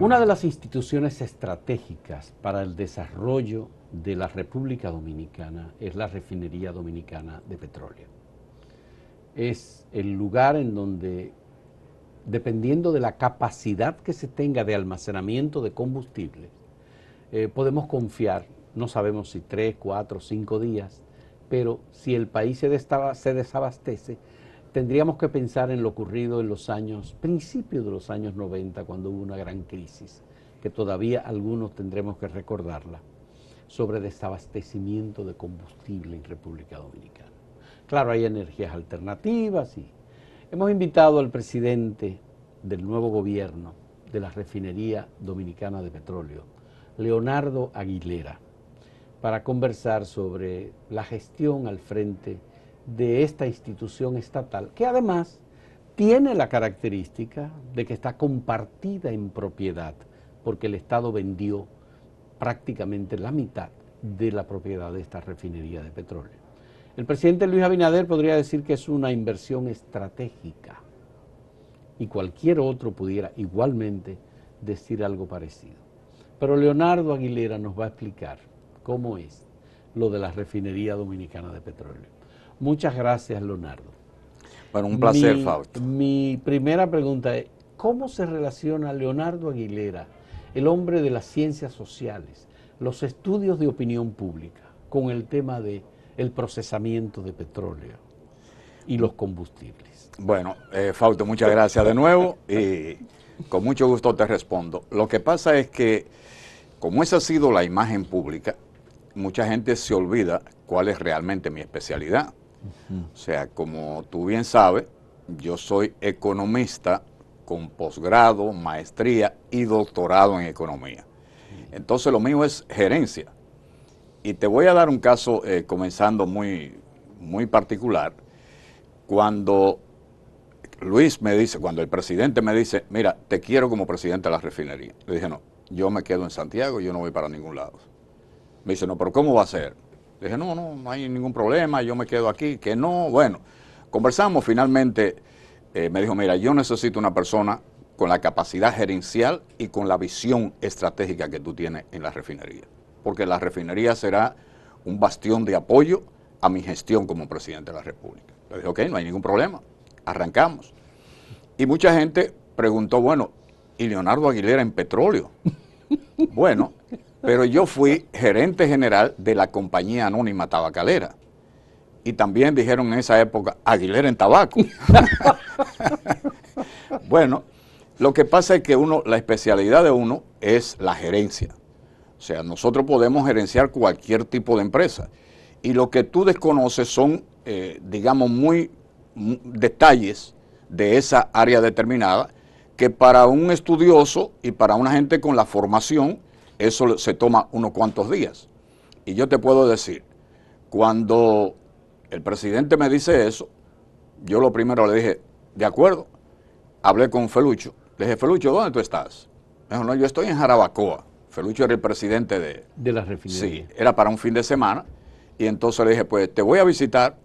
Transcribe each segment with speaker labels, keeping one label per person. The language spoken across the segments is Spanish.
Speaker 1: Una de las instituciones estratégicas para el desarrollo de la República Dominicana es la Refinería Dominicana de Petróleo. Es el lugar en donde, dependiendo de la capacidad que se tenga de almacenamiento de combustible, podemos confiar, no sabemos si 3, 4, 5 días, pero si el país se desabastece, tendríamos que pensar en lo ocurrido en los principios de los años 90, cuando hubo una gran crisis, que todavía algunos tendremos que recordarla, sobre desabastecimiento de combustible en República Dominicana. Claro, hay energías alternativas y hemos invitado al presidente del nuevo gobierno de la Refinería Dominicana de Petróleo, Leonardo Aguilera, para conversar sobre la gestión al frente de esta institución estatal, que además tiene la característica de que está compartida en propiedad, porque el Estado vendió prácticamente la mitad de la propiedad de esta refinería de petróleo. El presidente Luis Abinader podría decir que es una inversión estratégica y cualquier otro pudiera igualmente decir algo parecido. Pero Leonardo Aguilera nos va a explicar cómo es lo de la Refinería Dominicana de Petróleo. Muchas gracias, Leonardo.
Speaker 2: Bueno, un placer, Fausto.
Speaker 1: Mi primera pregunta es, ¿cómo se relaciona Leonardo Aguilera, el hombre de las ciencias sociales, los estudios de opinión pública, con el tema del procesamiento de petróleo y los combustibles?
Speaker 2: Bueno, Fausto, muchas gracias de nuevo y con mucho gusto te respondo. Lo que pasa es que, como esa ha sido la imagen pública, mucha gente se olvida cuál es realmente mi especialidad. O sea, como tú bien sabes, yo soy economista con posgrado, maestría y doctorado en economía. Entonces lo mío es gerencia. Y te voy a dar un caso comenzando muy particular. Cuando Luis me dice, cuando el presidente me dice, mira, te quiero como presidente de la refinería. Le dije, no, yo me quedo en Santiago, yo no voy para ningún lado. Me dice, no, pero ¿cómo va a ser? Le dije, no hay ningún problema, yo me quedo aquí, que no. Bueno, conversamos, finalmente me dijo, mira, yo necesito una persona con la capacidad gerencial y con la visión estratégica que tú tienes en la refinería, porque la refinería será un bastión de apoyo a mi gestión como presidente de la República. Le dije, ok, no hay ningún problema, arrancamos. Y mucha gente preguntó, bueno, ¿y Leonardo Aguilera en petróleo? Bueno, pero yo fui gerente general de la compañía anónima tabacalera. Y también dijeron en esa época, Aguilera en tabaco. Bueno, lo que pasa es que la especialidad de uno es la gerencia. O sea, nosotros podemos gerenciar cualquier tipo de empresa. Y lo que tú desconoces son, digamos, detalles de esa área determinada, que para un estudioso y para una gente con la formación, eso se toma unos cuantos días. Y yo te puedo decir, cuando el presidente me dice eso, yo lo primero le dije, de acuerdo, hablé con Felucho. Le dije, Felucho, ¿dónde tú estás? Me dijo, no, yo estoy en Jarabacoa. Felucho era el presidente de
Speaker 1: la refinería.
Speaker 2: Sí, era para un fin de semana. Y entonces le dije, pues te voy a visitar.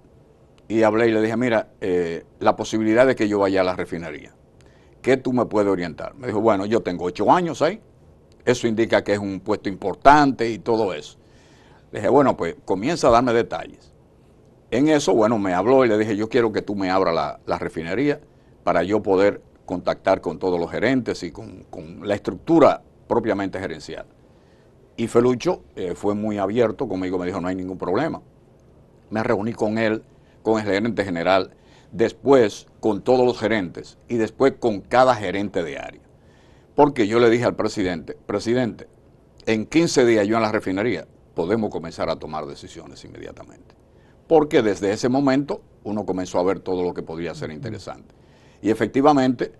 Speaker 2: Y hablé y le dije, mira, la posibilidad de que yo vaya a la refinería, ¿qué tú me puedes orientar? Me dijo, bueno, yo tengo 8 años ahí. Eso indica que es un puesto importante y todo eso. Le dije, bueno, pues comienza a darme detalles. En eso, bueno, me habló y le dije, yo quiero que tú me abras la refinería para yo poder contactar con todos los gerentes y con la estructura propiamente gerencial. Y Felucho fue muy abierto conmigo, me dijo, no hay ningún problema. Me reuní con él, con el gerente general, después con todos los gerentes y después con cada gerente de área. Porque yo le dije al presidente, en 15 días yo en la refinería podemos comenzar a tomar decisiones inmediatamente. Porque desde ese momento uno comenzó a ver todo lo que podría ser interesante. Y efectivamente,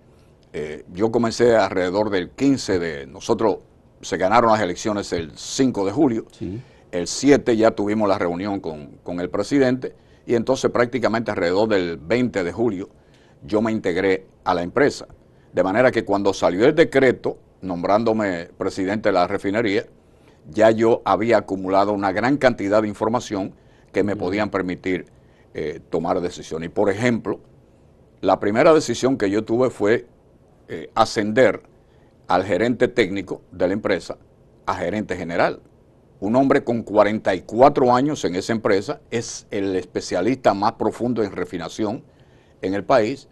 Speaker 2: yo comencé alrededor del 15 nosotros se ganaron las elecciones el 5 de julio,
Speaker 1: Sí.
Speaker 2: El 7 ya tuvimos la reunión con el presidente y entonces prácticamente alrededor del 20 de julio yo me integré a la empresa. De manera que cuando salió el decreto nombrándome presidente de la refinería, ya yo había acumulado una gran cantidad de información que me podían permitir tomar decisiones. Y por ejemplo, la primera decisión que yo tuve fue ascender al gerente técnico de la empresa a gerente general. Un hombre con 44 años en esa empresa, es el especialista más profundo en refinación en el país,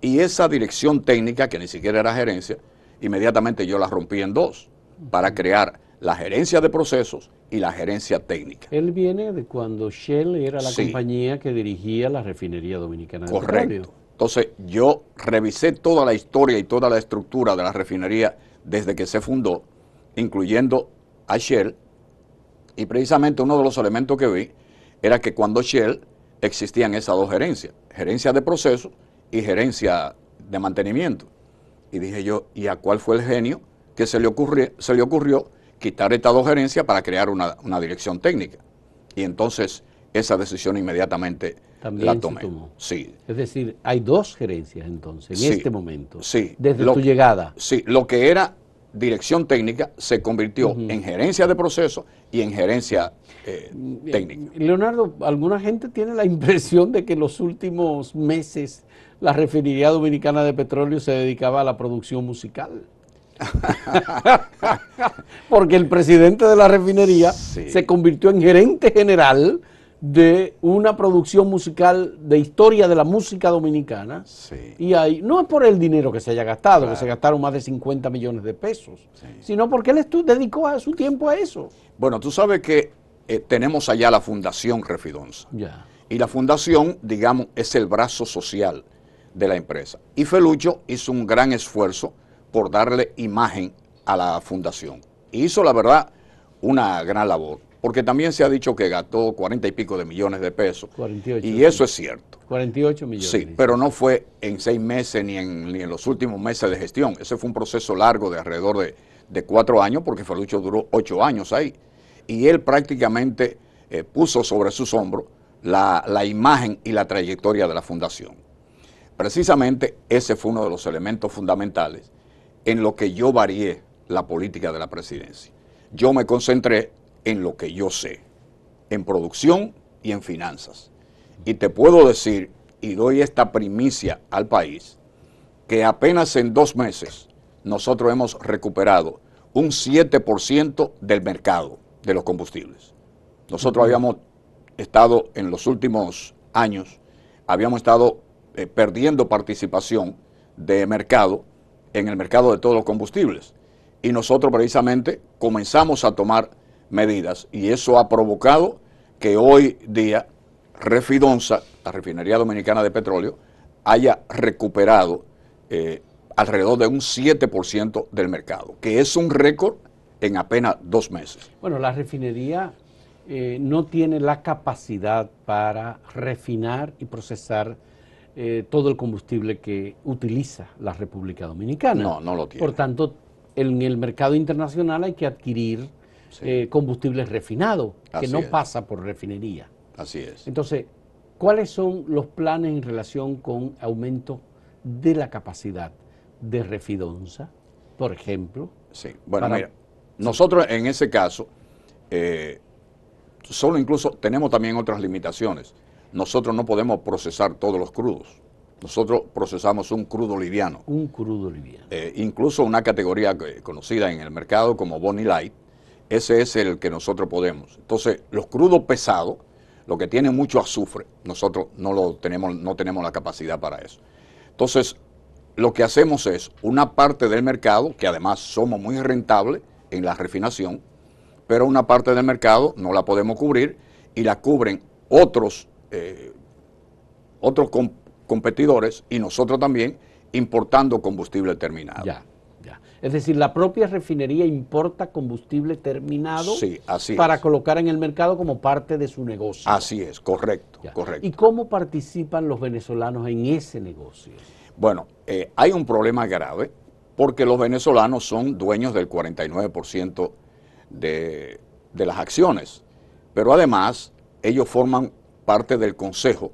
Speaker 2: y esa dirección técnica, que ni siquiera era gerencia, inmediatamente yo la rompí en dos para crear la gerencia de procesos y la gerencia técnica.
Speaker 1: Él viene de cuando Shell era la
Speaker 2: Sí.
Speaker 1: compañía que dirigía la refinería dominicana de
Speaker 2: Correcto.
Speaker 1: petróleo.
Speaker 2: Entonces yo revisé toda la historia y toda la estructura de la refinería desde que se fundó, incluyendo a Shell, y precisamente uno de los elementos que vi era que cuando Shell existían esas dos gerencias, gerencia de procesos y gerencia de mantenimiento. Y dije yo, ¿y a cuál fue el genio que se le ocurrió quitar estas dos gerencias para crear una dirección técnica? Y entonces esa decisión inmediatamente
Speaker 1: También
Speaker 2: la
Speaker 1: se
Speaker 2: tomé.
Speaker 1: tomó.
Speaker 2: Sí.
Speaker 1: Es decir, hay dos gerencias entonces en
Speaker 2: Sí,
Speaker 1: este momento.
Speaker 2: sí.
Speaker 1: Desde tu llegada.
Speaker 2: Sí, lo que era dirección técnica se convirtió en gerencia de procesos y en gerencia técnica.
Speaker 1: Leonardo, alguna gente tiene la impresión de que en los últimos meses la refinería dominicana de petróleo se dedicaba a la producción musical. Porque el presidente de la refinería
Speaker 2: Sí.
Speaker 1: se convirtió en gerente general de una producción musical de historia de la música dominicana.
Speaker 2: Sí.
Speaker 1: Y ahí, no es por el dinero que se haya gastado,
Speaker 2: Claro.
Speaker 1: que se gastaron más de 50 millones de pesos,
Speaker 2: Sí.
Speaker 1: sino porque él dedicó su tiempo a eso.
Speaker 2: Bueno, tú sabes que tenemos allá la Fundación Refidonza.
Speaker 1: Ya.
Speaker 2: Y la fundación, digamos, es el brazo social de la empresa. Y Felucho hizo un gran esfuerzo por darle imagen a la fundación. Y hizo, la verdad, una gran labor. Porque también se ha dicho que gastó 40 y pico de millones de pesos.
Speaker 1: 48.
Speaker 2: Y eso es cierto.
Speaker 1: 48 millones.
Speaker 2: Sí, pero no fue en 6 meses ni en los últimos meses de gestión. Ese fue un proceso largo de alrededor de 4 años, porque Felucho duró 8 años ahí. Y él prácticamente puso sobre sus hombros la imagen y la trayectoria de la fundación. Precisamente ese fue uno de los elementos fundamentales en lo que yo varié la política de la presidencia. Yo me concentré en lo que yo sé, en producción y en finanzas. Y te puedo decir, y doy esta primicia al país, que apenas en 2 meses nosotros hemos recuperado un 7% del mercado de los combustibles. Nosotros habíamos estado en los últimos años, habíamos estado perdiendo participación de mercado en el mercado de todos los combustibles. Y nosotros precisamente comenzamos a tomar medidas y eso ha provocado que hoy día Refidonza, la refinería dominicana de petróleo, haya recuperado alrededor de un 7% del mercado, que es un récord en apenas 2 meses.
Speaker 1: Bueno, la refinería no tiene la capacidad para refinar y procesar todo el combustible que utiliza la República Dominicana.
Speaker 2: No, no lo tiene.
Speaker 1: Por tanto, en el mercado internacional hay que adquirir combustibles refinados, que
Speaker 2: Así
Speaker 1: no
Speaker 2: es.
Speaker 1: pasa por refinería.
Speaker 2: Así es.
Speaker 1: Entonces, ¿cuáles son los planes en relación con aumento de la capacidad de Refidonza, por ejemplo?
Speaker 2: Sí, bueno,
Speaker 1: para-
Speaker 2: mira, nosotros en ese caso, solo incluso tenemos también otras limitaciones. Nosotros no podemos procesar todos los crudos. Nosotros procesamos un crudo liviano.
Speaker 1: Un crudo liviano.
Speaker 2: Incluso una categoría conocida en el mercado como Bonnie Light, ese es el que nosotros podemos. Entonces, los crudos pesados, lo que tiene mucho azufre, nosotros no tenemos la capacidad para eso. Entonces, lo que hacemos es una parte del mercado, que además somos muy rentables en la refinación, pero una parte del mercado no la podemos cubrir y la cubren otros competidores y nosotros también importando combustible terminado.
Speaker 1: Ya. Es decir, la propia refinería importa combustible terminado
Speaker 2: Sí, así
Speaker 1: para
Speaker 2: es.
Speaker 1: colocar en el mercado como parte de su negocio.
Speaker 2: Así es, correcto,
Speaker 1: Ya.
Speaker 2: correcto.
Speaker 1: ¿Y cómo participan los venezolanos en ese negocio?
Speaker 2: Bueno, hay un problema grave porque los venezolanos son dueños del 49% de las acciones, pero además ellos forman parte del consejo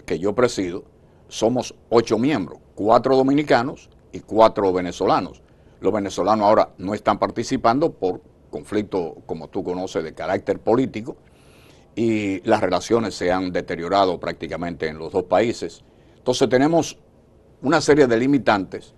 Speaker 2: que yo presido. Somos 8 miembros, 4 dominicanos y 4 venezolanos. Los venezolanos ahora no están participando por conflicto, como tú conoces, de carácter político, y las relaciones se han deteriorado prácticamente en los dos países. Entonces tenemos una serie de limitantes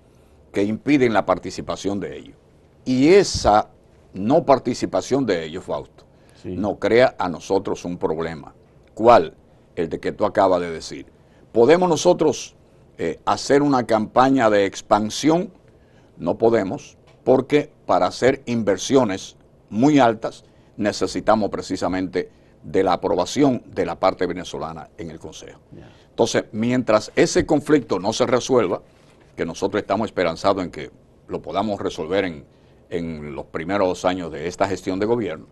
Speaker 2: que impiden la participación de ellos. Y esa no participación de ellos, Fausto,
Speaker 1: Sí.
Speaker 2: nos crea a nosotros un problema. ¿Cuál? El de que tú acabas de decir. ¿Podemos nosotros hacer una campaña de expansión? No podemos, porque para hacer inversiones muy altas necesitamos precisamente de la aprobación de la parte venezolana en el Consejo. Entonces, mientras ese conflicto no se resuelva, que nosotros estamos esperanzados en que lo podamos resolver en los primeros años de esta gestión de gobierno,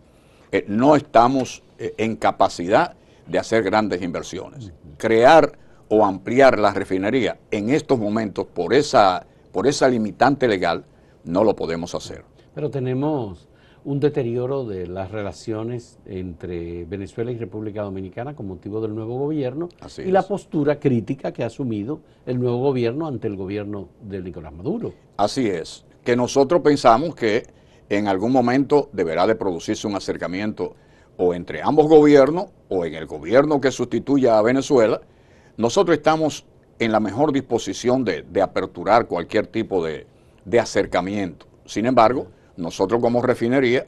Speaker 2: no estamos en capacidad de hacer grandes inversiones. Crear o ampliar la refinería en estos momentos por esa limitante legal no lo podemos hacer.
Speaker 1: Pero tenemos un deterioro de las relaciones entre Venezuela y República Dominicana con motivo del nuevo gobierno
Speaker 2: Así
Speaker 1: y la
Speaker 2: es.
Speaker 1: postura crítica que ha asumido el nuevo gobierno ante el gobierno de Nicolás Maduro.
Speaker 2: Así es, que nosotros pensamos que en algún momento deberá de producirse un acercamiento o entre ambos gobiernos o en el gobierno que sustituya a Venezuela. Nosotros estamos en la mejor disposición de aperturar cualquier tipo de acercamiento. Sin embargo, nosotros como refinería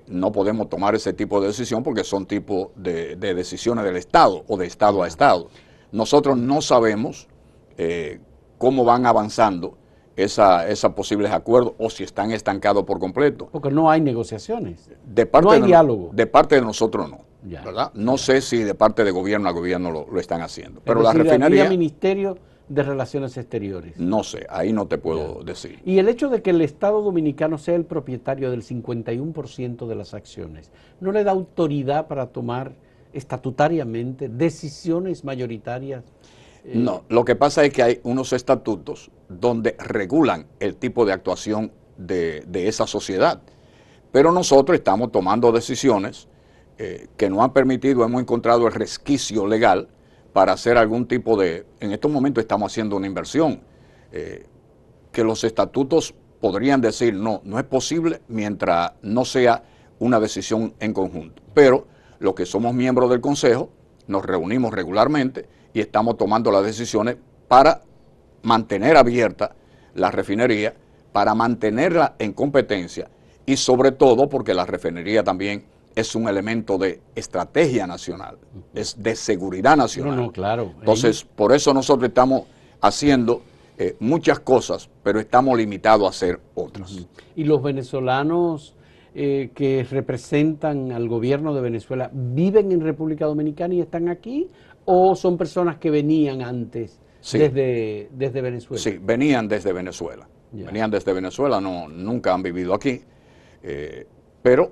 Speaker 2: no podemos tomar ese tipo de decisión porque son tipos de decisiones del Estado o de Estado a Estado. Nosotros no sabemos cómo van avanzando esos posibles acuerdos o si están estancados por completo.
Speaker 1: Porque no hay negociaciones,
Speaker 2: De parte
Speaker 1: no hay
Speaker 2: de,
Speaker 1: diálogo.
Speaker 2: De parte de nosotros no,
Speaker 1: Ya,
Speaker 2: ¿verdad? No sé si de parte de gobierno a gobierno lo están haciendo. Pero
Speaker 1: es
Speaker 2: la
Speaker 1: decir,
Speaker 2: refinería,
Speaker 1: había Ministerio de Relaciones Exteriores.
Speaker 2: no sé, ahí no te puedo decir.
Speaker 1: Y el hecho de que el Estado Dominicano sea el propietario del 51% de las acciones, ¿no le da autoridad para tomar estatutariamente decisiones mayoritarias?
Speaker 2: No, lo que pasa es que hay unos estatutos donde regulan el tipo de actuación de esa sociedad. Pero nosotros estamos tomando decisiones que nos han permitido, hemos encontrado el resquicio legal para hacer algún tipo de, en estos momentos estamos haciendo una inversión, que los estatutos podrían decir no es posible mientras no sea una decisión en conjunto. Pero los que somos miembros del Consejo nos reunimos regularmente y estamos tomando las decisiones para mantener abierta la refinería, para mantenerla en competencia y sobre todo porque la refinería también es un elemento de estrategia nacional, es de seguridad nacional.
Speaker 1: No, claro.
Speaker 2: Entonces, por eso nosotros estamos haciendo muchas cosas, pero estamos limitados a hacer otras.
Speaker 1: ¿Y los venezolanos que representan al gobierno de Venezuela viven en República Dominicana y están aquí? ¿O son personas que venían antes
Speaker 2: Sí.
Speaker 1: desde Venezuela?
Speaker 2: Sí, venían desde Venezuela.
Speaker 1: Ya.
Speaker 2: Venían desde Venezuela, nunca han vivido aquí. Pero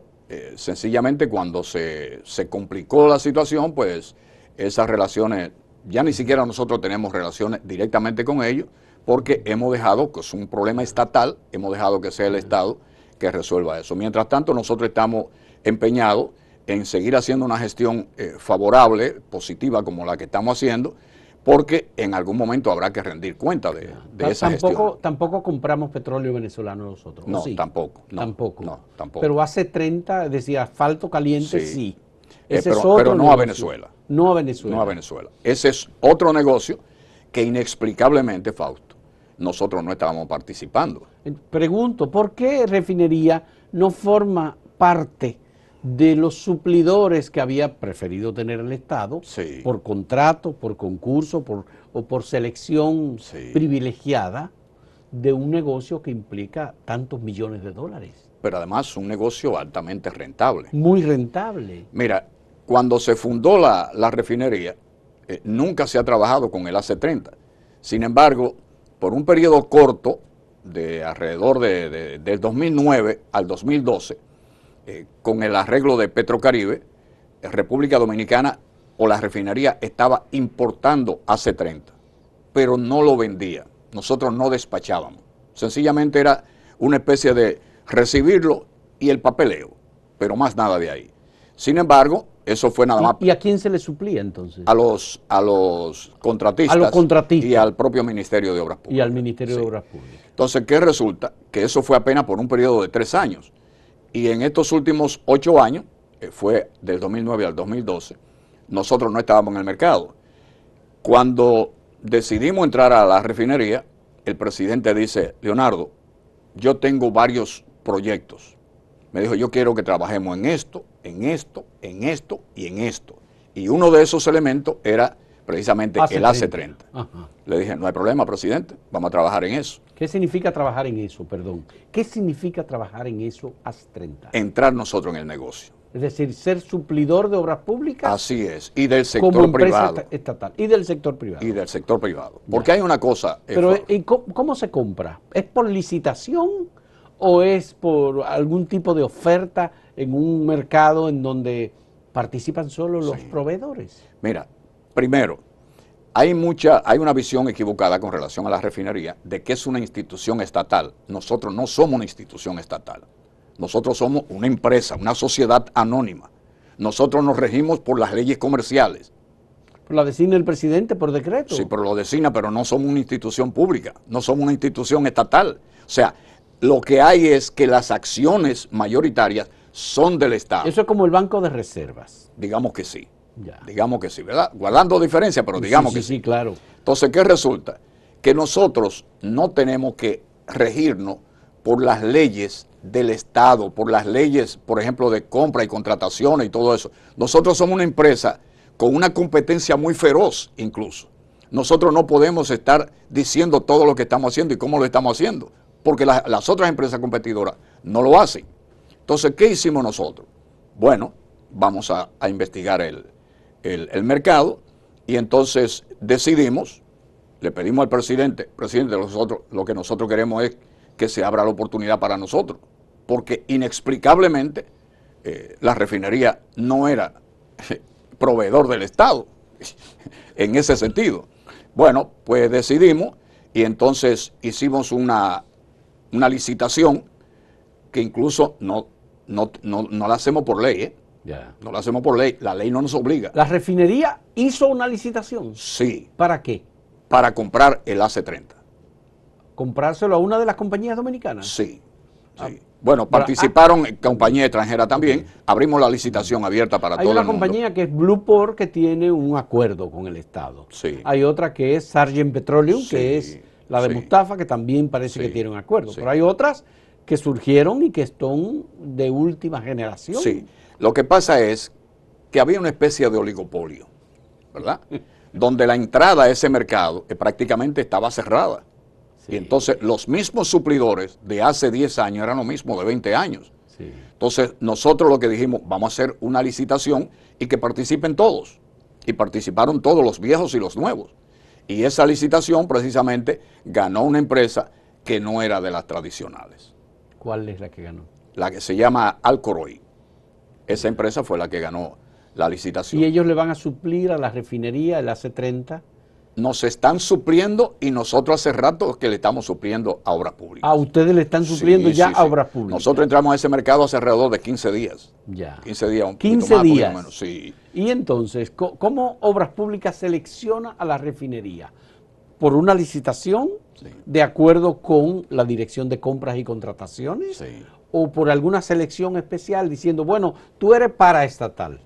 Speaker 2: sencillamente cuando se complicó la situación, pues esas relaciones, ya ni siquiera nosotros tenemos relaciones directamente con ellos, porque hemos dejado, que es un problema estatal, hemos dejado que sea el Estado que resuelva eso. Mientras tanto, nosotros estamos empeñados en seguir haciendo una gestión favorable, positiva, como la que estamos haciendo, porque en algún momento habrá que rendir cuenta de esa gestión.
Speaker 1: Tampoco compramos petróleo venezolano nosotros.
Speaker 2: No,
Speaker 1: ¿o sí?
Speaker 2: tampoco. No,
Speaker 1: Tampoco.
Speaker 2: No, tampoco.
Speaker 1: Pero hace 30, decía, asfalto caliente, sí. Ese
Speaker 2: pero,
Speaker 1: es otro
Speaker 2: pero no
Speaker 1: negocio.
Speaker 2: a Venezuela.
Speaker 1: No a Venezuela.
Speaker 2: No a Venezuela. Ese es otro negocio que inexplicablemente, Fausto, nosotros no estábamos participando.
Speaker 1: Pregunto, ¿por qué refinería no forma parte de los suplidores que había preferido tener el Estado,
Speaker 2: Sí.
Speaker 1: por contrato, por concurso o por selección
Speaker 2: Sí.
Speaker 1: privilegiada de un negocio que implica tantos millones de dólares?
Speaker 2: Pero además un negocio altamente rentable.
Speaker 1: Muy rentable.
Speaker 2: Mira, cuando se fundó la refinería, nunca se ha trabajado con el AC-30. Sin embargo, por un periodo corto, de alrededor del 2009 al 2012, con el arreglo de Petrocaribe, República Dominicana o la refinería estaba importando AC-30, pero no lo vendía. Nosotros no despachábamos. Sencillamente era una especie de recibirlo y el papeleo, pero más nada de ahí. Sin embargo, eso fue nada más
Speaker 1: ¿Y a quién se le suplía entonces?
Speaker 2: a los contratistas,
Speaker 1: A los contratistas.
Speaker 2: y al propio Ministerio de Obras Públicas.
Speaker 1: Y al Ministerio
Speaker 2: Sí.
Speaker 1: de Obras Públicas.
Speaker 2: Entonces, ¿qué resulta? Que eso fue apenas por un periodo de 3 años. Y en estos últimos 8 años, fue del 2009 al 2012, nosotros no estábamos en el mercado. Cuando decidimos entrar a la refinería, el presidente dice, Leonardo, yo tengo varios proyectos. Me dijo, yo quiero que trabajemos en esto, en esto, en esto y en esto. Y uno de esos elementos era precisamente el AC30.
Speaker 1: Ajá.
Speaker 2: Le dije, no hay problema, presidente, vamos a trabajar en eso.
Speaker 1: ¿Qué significa trabajar en eso, perdón? ¿Qué significa trabajar en eso AC30?
Speaker 2: Entrar nosotros en el negocio.
Speaker 1: Es decir, ser suplidor de obras públicas.
Speaker 2: Así es, y del sector
Speaker 1: como empresa
Speaker 2: privado.
Speaker 1: estatal. Y del sector privado.
Speaker 2: Y del sector privado. Porque hay una cosa.
Speaker 1: Pero, ¿y cómo se compra? ¿Es por licitación o es por algún tipo de oferta en un mercado en donde participan solo los proveedores?
Speaker 2: Mira, primero, hay una visión equivocada con relación a la refinería de que es una institución estatal. Nosotros no somos una institución estatal. Nosotros somos una empresa, una sociedad anónima. Nosotros nos regimos por las leyes comerciales.
Speaker 1: ¿La designa el presidente por decreto?
Speaker 2: Sí, pero lo designa, pero no somos una institución pública, no somos una institución estatal. O sea, lo que hay es que las acciones mayoritarias son del Estado.
Speaker 1: Eso es como el Banco de Reservas.
Speaker 2: Digamos que sí.
Speaker 1: Ya.
Speaker 2: Digamos que sí, ¿verdad? Guardando diferencias, pero digamos que sí.
Speaker 1: Sí, claro.
Speaker 2: Entonces, ¿qué resulta? Que nosotros no tenemos que regirnos por las leyes del Estado, por las leyes, por ejemplo, de compra y contrataciones y todo eso. Nosotros somos una empresa con una competencia muy feroz incluso. Nosotros no podemos estar diciendo todo lo que estamos haciendo y cómo lo estamos haciendo, porque las otras empresas competidoras no lo hacen. Entonces, ¿qué hicimos nosotros? Bueno, vamos a investigar el mercado y entonces decidimos, le pedimos al presidente, nosotros, lo que nosotros queremos es que se abra la oportunidad para nosotros, porque inexplicablemente la refinería no era proveedor del Estado en ese sentido. Bueno, pues decidimos y entonces hicimos una licitación que incluso no la hacemos por ley, ¿eh?
Speaker 1: Ya.
Speaker 2: No la hacemos por ley, la ley no nos obliga.
Speaker 1: ¿La refinería hizo una licitación?
Speaker 2: Sí.
Speaker 1: ¿Para qué?
Speaker 2: Para comprar el AC30.
Speaker 1: ¿Comprárselo a una de las compañías dominicanas?
Speaker 2: Sí. Sí. Bueno, participaron compañías extranjeras también.
Speaker 1: Okay.
Speaker 2: Abrimos la licitación abierta para todo el mundo.
Speaker 1: Hay una compañía que es Blueport que tiene un acuerdo con el Estado.
Speaker 2: Sí.
Speaker 1: Hay otra que es Sargent Petroleum,
Speaker 2: Sí,
Speaker 1: que es la de
Speaker 2: sí.
Speaker 1: Mustafa, que también parece
Speaker 2: Sí,
Speaker 1: que tiene un acuerdo.
Speaker 2: sí.
Speaker 1: Pero hay otras que surgieron y que son de última generación.
Speaker 2: Sí. Lo que pasa es que había una especie de oligopolio, ¿verdad? Donde la entrada a ese mercado prácticamente estaba cerrada.
Speaker 1: Sí.
Speaker 2: Y entonces los mismos suplidores de hace 10 años eran los mismos de 20 años.
Speaker 1: Sí.
Speaker 2: Entonces nosotros lo que dijimos, vamos a hacer una licitación y que participen todos. Y participaron todos, los viejos y los nuevos. Y esa licitación precisamente ganó una empresa que no era de las tradicionales.
Speaker 1: ¿Cuál es la que ganó?
Speaker 2: La que se llama Alcoroy. Esa empresa fue la que ganó la licitación.
Speaker 1: ¿Y ellos le van a suplir a la refinería el AC30?
Speaker 2: Nos están supliendo y nosotros hace rato que le estamos supliendo a obras públicas.
Speaker 1: ¿A ustedes le están supliendo
Speaker 2: Sí,
Speaker 1: ya
Speaker 2: sí,
Speaker 1: a
Speaker 2: sí.
Speaker 1: obras públicas?
Speaker 2: Nosotros entramos a ese mercado hace alrededor de 15 días.
Speaker 1: Ya.
Speaker 2: 15 días, un poquito
Speaker 1: 15
Speaker 2: más,
Speaker 1: días.
Speaker 2: un menos, sí.
Speaker 1: Y entonces, ¿cómo Obras Públicas selecciona a la refinería? ¿Por una licitación
Speaker 2: Sí.
Speaker 1: de acuerdo con la Dirección de Compras y Contrataciones?
Speaker 2: Sí.
Speaker 1: ¿O por alguna selección especial diciendo, bueno, tú eres paraestatal?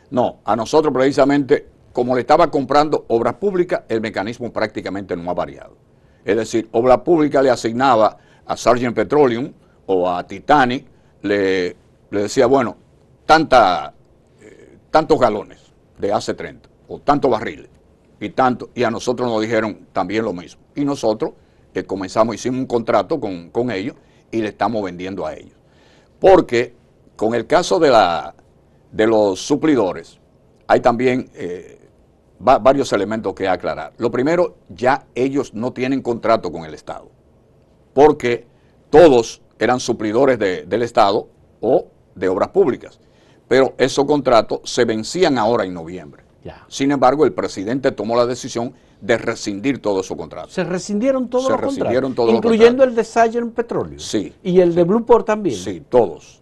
Speaker 2: No, a nosotros precisamente, como le estaba comprando obras públicas, el mecanismo prácticamente no ha variado. Es decir, Obras Públicas le asignaba a Sargent Petroleum o a Titanic, le decía, bueno, tantos galones de AC30 o tantos barriles y a nosotros nos dijeron también lo mismo. Y nosotros hicimos un contrato con ellos y le estamos vendiendo a ellos. Porque con el caso de los suplidores, hay también varios elementos que aclarar. Lo primero, ya ellos no tienen contrato con el Estado, porque todos eran suplidores del Estado o de obras públicas, pero esos contratos se vencían ahora en noviembre.
Speaker 1: Ya.
Speaker 2: Sin embargo, el presidente tomó la decisión de rescindir todos esos contratos.
Speaker 1: ¿Se rescindieron todos
Speaker 2: Se
Speaker 1: los
Speaker 2: rescindieron
Speaker 1: contratos?
Speaker 2: todos los
Speaker 1: Incluyendo el de Sargent Petroleum.
Speaker 2: Sí.
Speaker 1: ¿Y el de Blueport también?
Speaker 2: Sí, todos,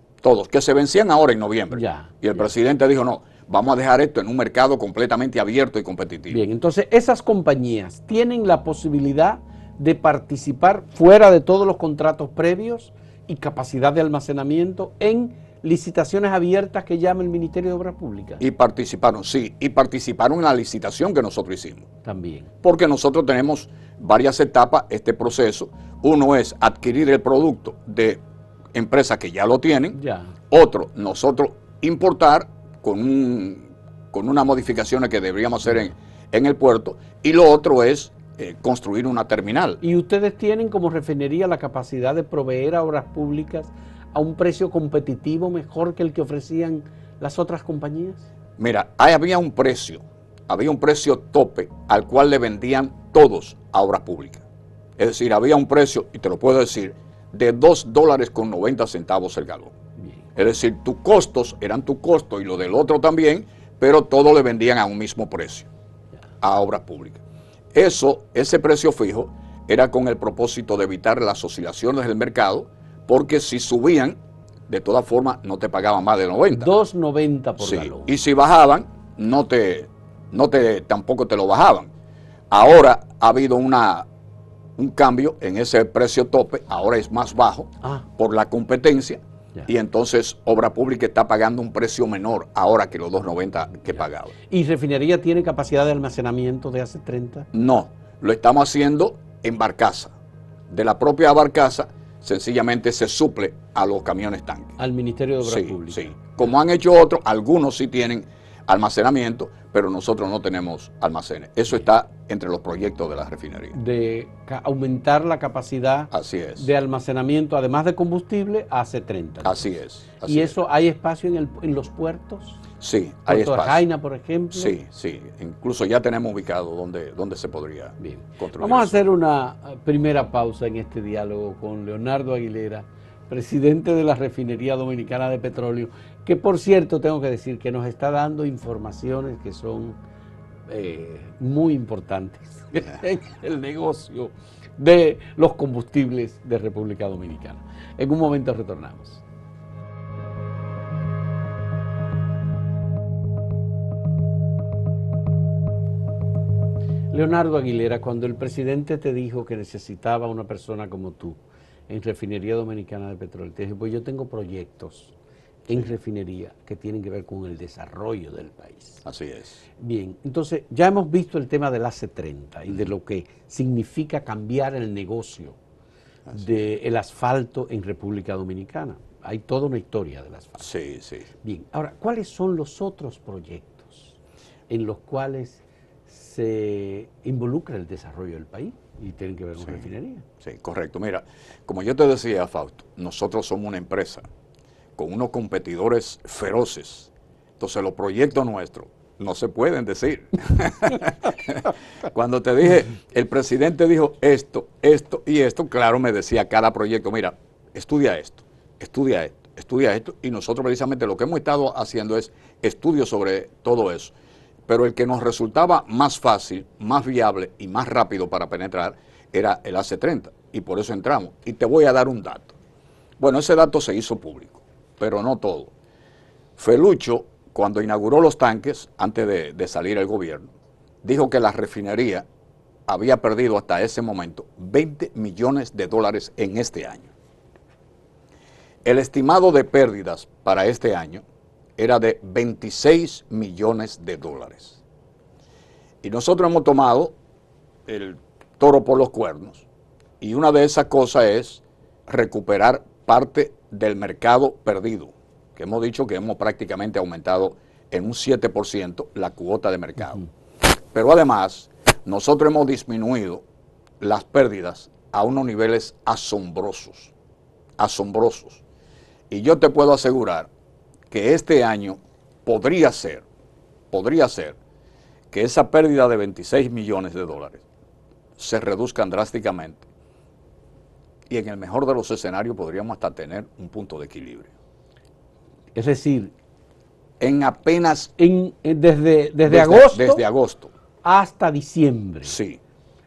Speaker 2: que se vencían ahora en noviembre.
Speaker 1: Ya,
Speaker 2: y el
Speaker 1: ya.
Speaker 2: presidente dijo, no, vamos a dejar esto en un mercado completamente abierto y competitivo.
Speaker 1: Bien, entonces esas compañías tienen la posibilidad de participar fuera de todos los contratos previos y capacidad de almacenamiento en licitaciones abiertas que llama el Ministerio de Obras Públicas.
Speaker 2: Y participaron, sí, y participaron en la licitación que nosotros hicimos.
Speaker 1: También.
Speaker 2: Porque nosotros tenemos varias etapas, este proceso. Uno es adquirir el producto de empresas que ya lo tienen,
Speaker 1: Ya.
Speaker 2: otro, nosotros importar con unas modificaciones que deberíamos hacer en el puerto, y lo otro es construir una terminal.
Speaker 1: ¿Y ustedes tienen como refinería la capacidad de proveer a obras públicas a un precio competitivo mejor que el que ofrecían las otras compañías?
Speaker 2: Mira, había un precio tope al cual le vendían todos a obras públicas. Es decir, había un precio, y te lo puedo decir, de $2.90 el galón.
Speaker 1: Bien.
Speaker 2: Es decir, tus costos eran tu costo y lo del otro también, pero todo le vendían a un mismo precio a obras públicas. Ese precio fijo era con el propósito de evitar las oscilaciones del mercado, porque si subían, de todas formas no te pagaban más de 90.
Speaker 1: $2.90 por
Speaker 2: Sí,
Speaker 1: galón.
Speaker 2: y si bajaban, tampoco te lo bajaban. Ahora ha habido un cambio en ese precio tope, ahora es más bajo por la competencia, y entonces Obra Pública está pagando un precio menor ahora que los $2.90 que pagaba.
Speaker 1: ¿Y refinería tiene capacidad de almacenamiento de hace 30?
Speaker 2: No, lo estamos haciendo en barcaza. De la propia barcaza, sencillamente se suple a los camiones tanques.
Speaker 1: Al Ministerio de Obras Públicas.
Speaker 2: Sí, como han hecho otros, algunos sí tienen almacenamiento, pero nosotros no tenemos almacenes. Eso está entre los proyectos de la refinería.
Speaker 1: De aumentar la capacidad
Speaker 2: Así es.
Speaker 1: de almacenamiento, además de combustible, hace 30.
Speaker 2: Así es.
Speaker 1: ¿Y eso hay espacio en los puertos?
Speaker 2: Sí, hay
Speaker 1: Puerto
Speaker 2: espacio.
Speaker 1: de Jaina, por ejemplo.
Speaker 2: Sí, sí. Incluso ya tenemos ubicado donde se podría construir.
Speaker 1: Vamos a
Speaker 2: eso.
Speaker 1: hacer una primera pausa en este diálogo con Leonardo Aguilera, presidente de la Refinería Dominicana de Petróleo, que por cierto tengo que decir que nos está dando informaciones que son muy importantes en el negocio de los combustibles de República Dominicana. En un momento retornamos. Leonardo Aguilera, cuando el presidente te dijo que necesitaba una persona como tú en Refinería Dominicana de Petróleo, te dije, pues yo tengo proyectos en refinería que tienen que ver con el desarrollo del país.
Speaker 2: Así es.
Speaker 1: Bien, entonces ya hemos visto el tema del AC30 y de lo que significa cambiar el negocio del asfalto en República Dominicana. Hay toda una historia del asfalto.
Speaker 2: Sí, sí.
Speaker 1: Bien, ahora, ¿cuáles son los otros proyectos en los cuales se involucra el desarrollo del país y tienen que ver con refinería?
Speaker 2: Sí, correcto. Mira, como yo te decía, Fausto, nosotros somos una empresa con unos competidores feroces. Entonces los proyectos nuestros no se pueden decir. Cuando te dije, el presidente dijo esto, esto y esto, claro, me decía cada proyecto, mira, estudia esto, estudia esto, estudia esto, y nosotros precisamente lo que hemos estado haciendo es estudios sobre todo eso. Pero el que nos resultaba más fácil, más viable y más rápido para penetrar era el AC30, y por eso entramos. Y te voy a dar un dato. Bueno, ese dato se hizo público, pero no todo. Felucho, cuando inauguró los tanques, antes de salir el gobierno, dijo que la refinería había perdido hasta ese momento $20 millones en este año. El estimado de pérdidas para este año era de $26 millones. Y nosotros hemos tomado el toro por los cuernos, y una de esas cosas es recuperar parte del mercado perdido, que hemos dicho que hemos prácticamente aumentado en un 7% la cuota de mercado. Pero además, nosotros hemos disminuido las pérdidas a unos niveles asombrosos, asombrosos. Y yo te puedo asegurar que este año podría ser que esa pérdida de $26 millones se reduzcan drásticamente, y en el mejor de los escenarios podríamos hasta tener un punto de equilibrio.
Speaker 1: Es decir,
Speaker 2: en apenas
Speaker 1: desde agosto,
Speaker 2: desde agosto
Speaker 1: hasta diciembre.
Speaker 2: Sí,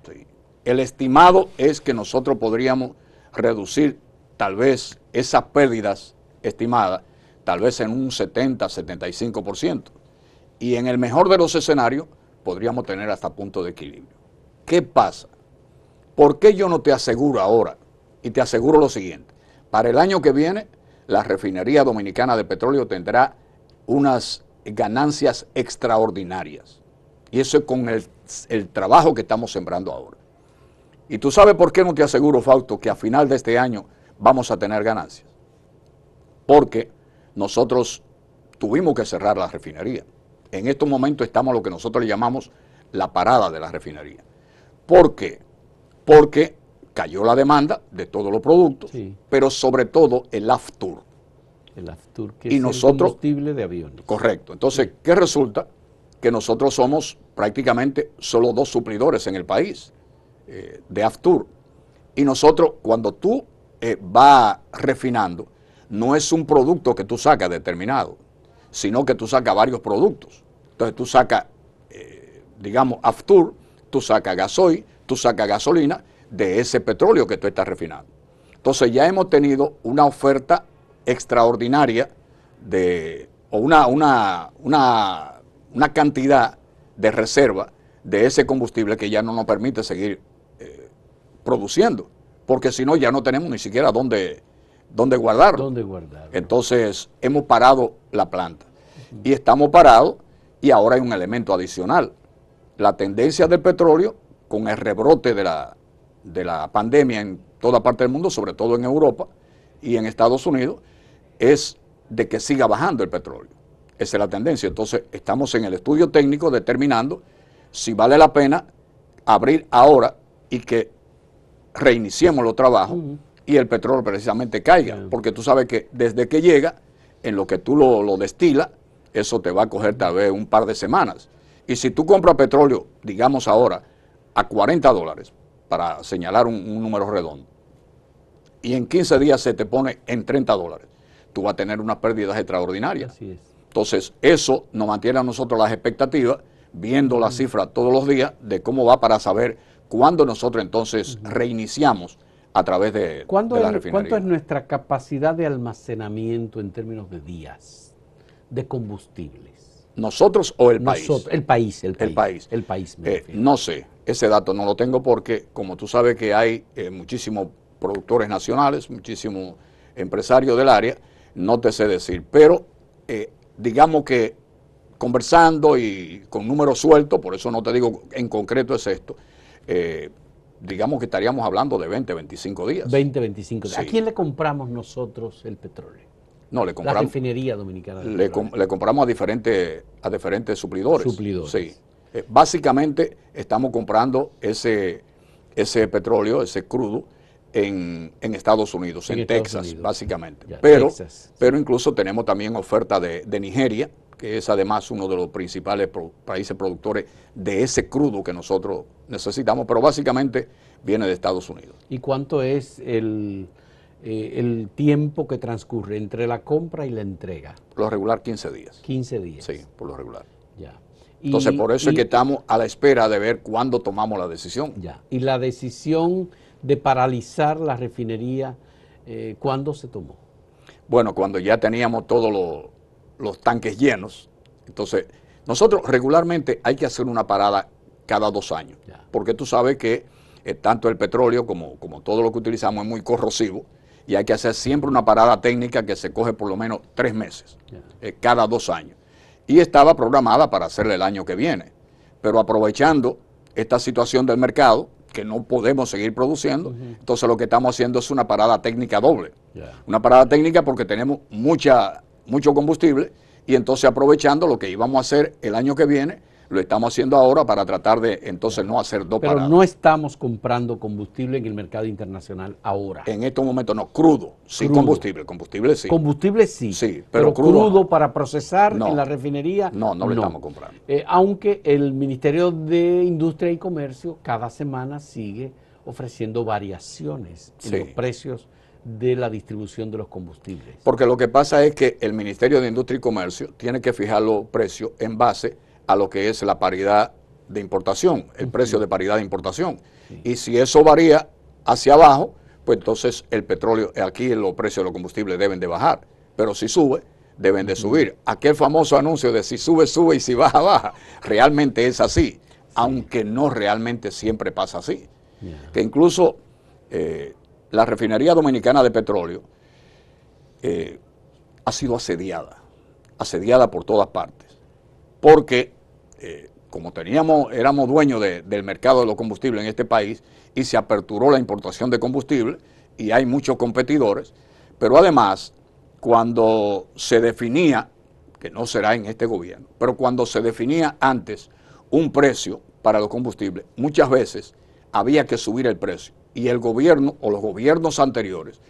Speaker 2: sí. El estimado es que nosotros podríamos reducir tal vez esas pérdidas estimadas, tal vez en un 70-75%. Y en el mejor de los escenarios podríamos tener hasta punto de equilibrio. ¿Qué pasa? ¿Por qué yo no te aseguro ahora? Y te aseguro lo siguiente. Para el año que viene, la Refinería Dominicana de Petróleo tendrá unas ganancias extraordinarias. Y eso es con el trabajo que estamos sembrando ahora. ¿Y tú sabes por qué no te aseguro, Fausto, que a final de este año vamos a tener ganancias? porque nosotros tuvimos que cerrar la refinería. En estos momentos estamos lo que nosotros le llamamos la parada de la refinería. ¿Por qué? Porque cayó la demanda de todos los productos,
Speaker 1: Sí.
Speaker 2: pero sobre todo el AFTUR.
Speaker 1: El AFTUR, que
Speaker 2: Y
Speaker 1: es
Speaker 2: nosotros-
Speaker 1: el combustible de aviones.
Speaker 2: Correcto. Entonces, ¿qué resulta? Que nosotros somos prácticamente solo 2 suplidores en el país de AFTUR. Y nosotros, cuando tú vas refinando, no es un producto que tú sacas determinado, sino que tú sacas varios productos. Entonces tú sacas, digamos, AFTUR, tú sacas gasoil, tú sacas gasolina de ese petróleo que tú estás refinando. Entonces ya hemos tenido una oferta extraordinaria o una cantidad de reserva de ese combustible que ya no nos permite seguir produciendo, porque si no ya no tenemos ni siquiera dónde guardarlo.
Speaker 1: ¿Dónde guardarlo?
Speaker 2: Entonces hemos parado la planta y estamos parados y ahora hay un elemento adicional. La tendencia del petróleo con el rebrote de la pandemia en toda parte del mundo, sobre todo en Europa y en Estados Unidos, es de que siga bajando el petróleo. Esa es la tendencia. Entonces estamos en el estudio técnico determinando si vale la pena abrir ahora y que reiniciemos los trabajos y el petróleo precisamente caiga, porque tú sabes que desde que llega, en lo que tú lo destilas, eso te va a coger tal vez un par de semanas. Y si tú compras petróleo, digamos ahora, a $40, para señalar un número redondo, y en 15 días se te pone en $30, tú vas a tener unas pérdidas extraordinarias.
Speaker 1: Así es.
Speaker 2: Entonces, eso nos mantiene a nosotros las expectativas, viendo las cifras todos los días de cómo va para saber cuándo nosotros entonces reiniciamos a través de la
Speaker 1: ¿Cuánto
Speaker 2: refinería.
Speaker 1: es nuestra capacidad de almacenamiento en términos de días de combustibles?
Speaker 2: ¿Nosotros o el país?
Speaker 1: El país.
Speaker 2: El país.
Speaker 1: El país, me refiero.
Speaker 2: No sé, ese dato no lo tengo porque, como tú sabes que hay muchísimos productores nacionales, muchísimos empresarios del área, no te sé decir, pero digamos que conversando y con números sueltos, por eso no te digo en concreto es esto, digamos que estaríamos hablando de 20, 25 días.
Speaker 1: 20, 25 días.
Speaker 2: Sí.
Speaker 1: ¿A quién le compramos nosotros el petróleo?
Speaker 2: No, le
Speaker 1: La
Speaker 2: compramos,
Speaker 1: refinería dominicana de
Speaker 2: le
Speaker 1: petróleo.
Speaker 2: compramos a diferentes suplidores.
Speaker 1: Suplidores.
Speaker 2: Sí. Básicamente estamos comprando ese petróleo, ese crudo, en Estados Unidos, en
Speaker 1: Estados
Speaker 2: Texas,
Speaker 1: Unidos.
Speaker 2: básicamente.
Speaker 1: Ya,
Speaker 2: Pero
Speaker 1: Texas.
Speaker 2: incluso tenemos también oferta de Nigeria, que es además uno de los principales países productores de ese crudo que nosotros necesitamos, pero básicamente viene de Estados Unidos.
Speaker 1: ¿Y cuánto es el tiempo que transcurre entre la compra y la entrega?
Speaker 2: Por lo regular 15 días.
Speaker 1: 15 días.
Speaker 2: Sí, por lo regular.
Speaker 1: Ya.
Speaker 2: Entonces, por eso es que estamos a la espera de ver cuándo tomamos la decisión.
Speaker 1: Ya. Y la decisión de paralizar la refinería, ¿cuándo se tomó?
Speaker 2: Bueno, cuando ya teníamos todos los tanques llenos. Entonces, nosotros regularmente hay que hacer una parada cada 2 años.
Speaker 1: Ya.
Speaker 2: Porque tú sabes que tanto el petróleo como todo lo que utilizamos es muy corrosivo y hay que hacer siempre una parada técnica que se coge por lo menos 3 meses, cada 2 años. Y estaba programada para hacerla el año que viene. Pero aprovechando esta situación del mercado, que no podemos seguir produciendo, entonces lo que estamos haciendo es una parada técnica doble. Una parada técnica porque tenemos mucho combustible y entonces aprovechando lo que íbamos a hacer el año que viene, lo estamos haciendo ahora para tratar de entonces no hacer 2 paradas.
Speaker 1: Pero no estamos comprando combustible en el mercado internacional ahora.
Speaker 2: En estos momentos no, crudo, sí
Speaker 1: Crudo.
Speaker 2: combustible sí.
Speaker 1: Combustible sí,
Speaker 2: Sí,
Speaker 1: pero
Speaker 2: crudo
Speaker 1: crudo
Speaker 2: no.
Speaker 1: para procesar
Speaker 2: No.
Speaker 1: en la refinería
Speaker 2: No lo estamos comprando.
Speaker 1: Aunque el Ministerio de Industria y Comercio cada semana sigue ofreciendo variaciones en
Speaker 2: Sí.
Speaker 1: los precios de la distribución de los combustibles.
Speaker 2: Porque lo que pasa es que el Ministerio de Industria y Comercio tiene que fijar los precios en base a lo que es la paridad de importación, el precio de paridad de importación.
Speaker 1: Sí.
Speaker 2: Y si eso varía hacia abajo, pues entonces el petróleo, aquí los precios de los combustibles deben de bajar. Pero si sube, deben de subir. Aquel famoso anuncio de si sube, sube y si baja, baja. Realmente es así, aunque no realmente siempre pasa así.
Speaker 1: Yeah.
Speaker 2: Que incluso la refinería dominicana de petróleo ha sido asediada por todas partes. Porque como éramos dueños del mercado de los combustibles en este país y se aperturó la importación de combustible y hay muchos competidores, pero además cuando se definía, que no será en este gobierno, pero cuando se definía antes un precio para los combustibles, muchas veces había que subir el precio. Y el gobierno o los gobiernos anteriores,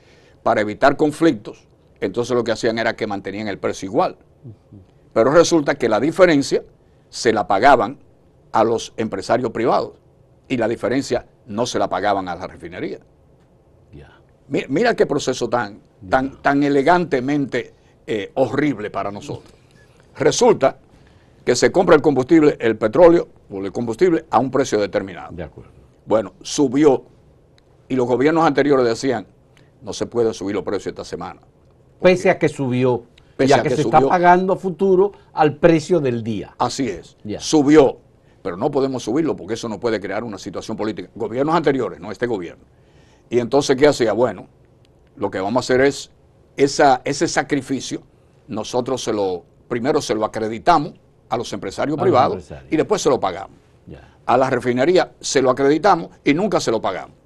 Speaker 2: para evitar conflictos, entonces lo que hacían era que mantenían el precio igual. Pero resulta que la diferencia se la pagaban a los empresarios privados y la diferencia no se la pagaban a la refinería. Mira qué proceso tan elegantemente horrible para nosotros. Resulta que se compra el combustible, el petróleo o el combustible a un precio determinado.
Speaker 1: De acuerdo.
Speaker 2: Bueno, subió y los gobiernos anteriores decían, no se puede subir los precios esta semana.
Speaker 1: Pese a que subió, ya que se está pagando a futuro al precio del día.
Speaker 2: Así es, subió, pero no podemos subirlo porque eso no puede crear una situación política. Gobiernos anteriores, no este gobierno. Y entonces, ¿qué hacía? Bueno, lo que vamos a hacer es ese sacrificio, nosotros primero se lo acreditamos a los empresarios privados y después se lo pagamos. A la refinería se lo acreditamos y nunca se lo pagamos.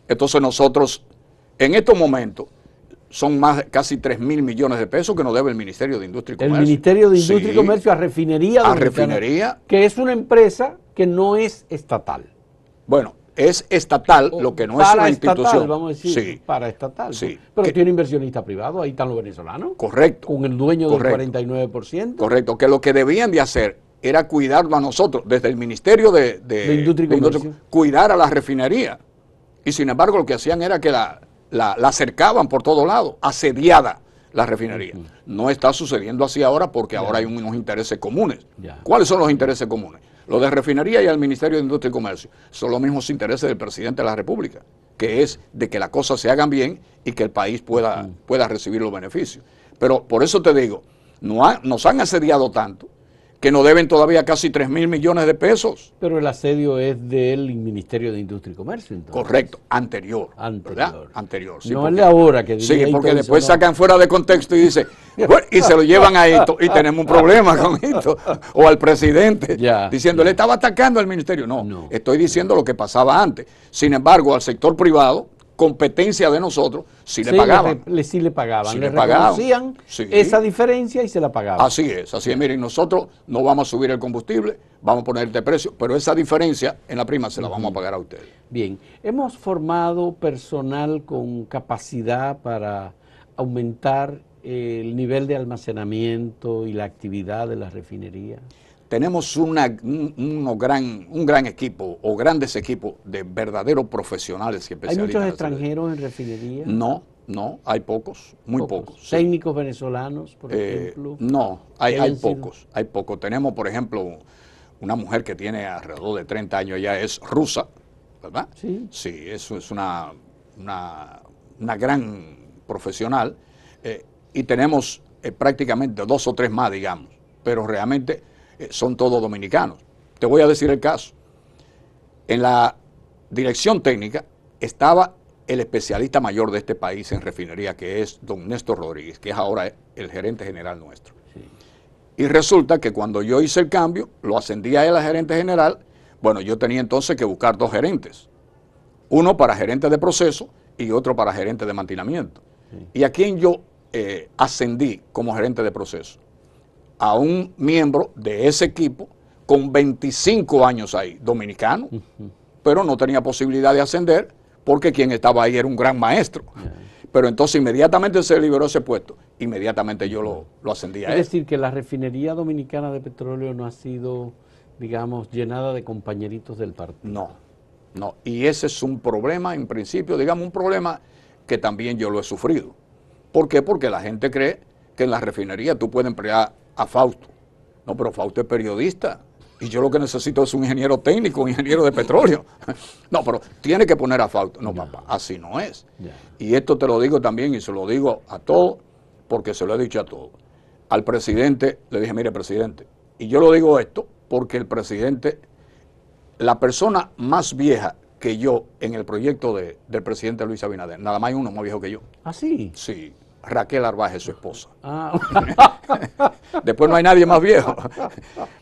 Speaker 2: Entonces nosotros, en estos momentos, son casi 3.000 millones de pesos que nos debe el Ministerio de Industria y Comercio.
Speaker 1: El Ministerio de Industria y Comercio a Refinería Dominicana,
Speaker 2: Refinería,
Speaker 1: que es una empresa que no es estatal.
Speaker 2: Bueno, es estatal, lo que no es una institución.
Speaker 1: Vamos a decir,
Speaker 2: sí,
Speaker 1: paraestatal.
Speaker 2: Sí.
Speaker 1: Pero tiene inversionista privado, ahí están los venezolanos.
Speaker 2: Correcto.
Speaker 1: Con el dueño del 49%.
Speaker 2: Correcto, que lo que debían de hacer era cuidarlo a nosotros, desde el Ministerio de
Speaker 1: Industria y Comercio,
Speaker 2: cuidar a la refinería. Y sin embargo lo que hacían era que la acercaban por todos lados, asediada la refinería. No está sucediendo así ahora porque ahora hay unos intereses comunes. ¿Cuáles son los intereses comunes? Los de refinería y el Ministerio de Industria y Comercio son los mismos intereses del presidente de la República, que es de que las cosas se hagan bien y que el país pueda recibir los beneficios. Pero por eso te digo, nos han asediado tanto que nos deben todavía casi 3.000 millones de pesos.
Speaker 1: Pero el asedio es del Ministerio de Industria y Comercio, entonces.
Speaker 2: Correcto, anterior. Anterior.
Speaker 1: Sí, no es de ahora que
Speaker 2: sí, porque después sacan fuera de contexto y dicen, bueno, y se lo llevan a esto, y tenemos un problema con esto. O al presidente, diciendo, él estaba atacando al ministerio. No, estoy diciendo lo que pasaba antes. Sin embargo, al sector privado, competencia de nosotros, sí le pagaban.
Speaker 1: Sí le pagaban,
Speaker 2: sí
Speaker 1: le reconocían esa diferencia y se la pagaban.
Speaker 2: Así es. Miren, nosotros no vamos a subir el combustible, vamos a poner este precio, pero esa diferencia en la prima se la vamos a pagar a ustedes.
Speaker 1: Bien, hemos formado personal con capacidad para aumentar el nivel de almacenamiento y la actividad de la refinería.
Speaker 2: Tenemos un gran equipo o grandes equipos de verdaderos profesionales y especialistas.
Speaker 1: ¿Hay muchos extranjeros en refinería?
Speaker 2: No, hay pocos, muy pocos.
Speaker 1: ¿Técnicos venezolanos, por ejemplo?
Speaker 2: No, hay pocos. Tenemos, por ejemplo, una mujer que tiene alrededor de 30 años, ella es rusa, ¿verdad? Sí. Sí, eso es una gran profesional. Y tenemos prácticamente 2 o 3 más, digamos, pero realmente son todos dominicanos. Te voy a decir el caso. En la dirección técnica estaba el especialista mayor de este país en refinería, que es don Néstor Rodríguez, que es ahora el gerente general nuestro. Sí. Y resulta que cuando yo hice el cambio, lo ascendí a él a gerente general. Bueno, yo tenía entonces que buscar 2 gerentes. Uno para gerente de proceso y otro para gerente de mantenimiento. Sí. ¿Y a quién yo ascendí como gerente de proceso? A un miembro de ese equipo con 25 años ahí, dominicano, pero no tenía posibilidad de ascender porque quien estaba ahí era un gran maestro. Pero entonces inmediatamente se liberó ese puesto, inmediatamente yo lo ascendí a él.
Speaker 1: Es decir, que la refinería dominicana de petróleo no ha sido, digamos, llenada de compañeritos del partido.
Speaker 2: No, y ese es un problema, en principio, digamos, un problema que también yo lo he sufrido. ¿Por qué? Porque la gente cree que en la refinería tú puedes emplear a Fausto. No, pero Fausto es periodista y yo lo que necesito es un ingeniero técnico, un ingeniero de petróleo. No, pero tiene que poner a Fausto. No, papá, así no es. Y esto te lo digo también y se lo digo a todos porque se lo he dicho a todos. Al presidente le dije, mire, presidente, y yo lo digo esto porque el presidente, la persona más vieja que yo en el proyecto del presidente Luis Abinader, nada más hay uno más viejo que yo.
Speaker 1: ¿Ah, sí?
Speaker 2: Sí. Raquel Arbaje, su esposa. Después no hay nadie más viejo.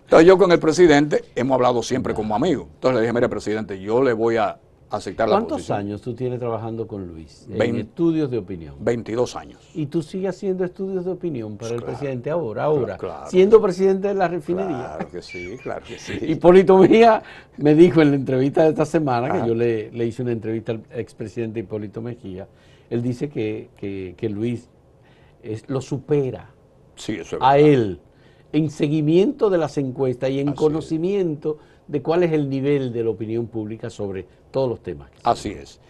Speaker 2: Entonces yo con el presidente hemos hablado siempre como amigos. Entonces le dije, mire, presidente, yo le voy a aceptar la
Speaker 1: ¿Cuántos
Speaker 2: posición.
Speaker 1: años tú tienes trabajando con Luis en
Speaker 2: Vein-
Speaker 1: estudios de opinión?
Speaker 2: 22 años.
Speaker 1: Y tú sigues haciendo estudios de opinión para el
Speaker 2: Claro,
Speaker 1: presidente ahora,
Speaker 2: claro.
Speaker 1: siendo presidente de la refinería.
Speaker 2: Claro que sí, claro que sí.
Speaker 1: Hipólito Mejía me dijo en la entrevista de esta semana,
Speaker 2: Ajá.
Speaker 1: que yo le hice una entrevista al expresidente Hipólito Mejía, él dice que Luis lo supera
Speaker 2: Sí, eso es
Speaker 1: a
Speaker 2: verdad.
Speaker 1: él en seguimiento de las encuestas y en
Speaker 2: Así
Speaker 1: conocimiento de cuál es el nivel de la opinión pública sobre todos los temas.
Speaker 2: Así es.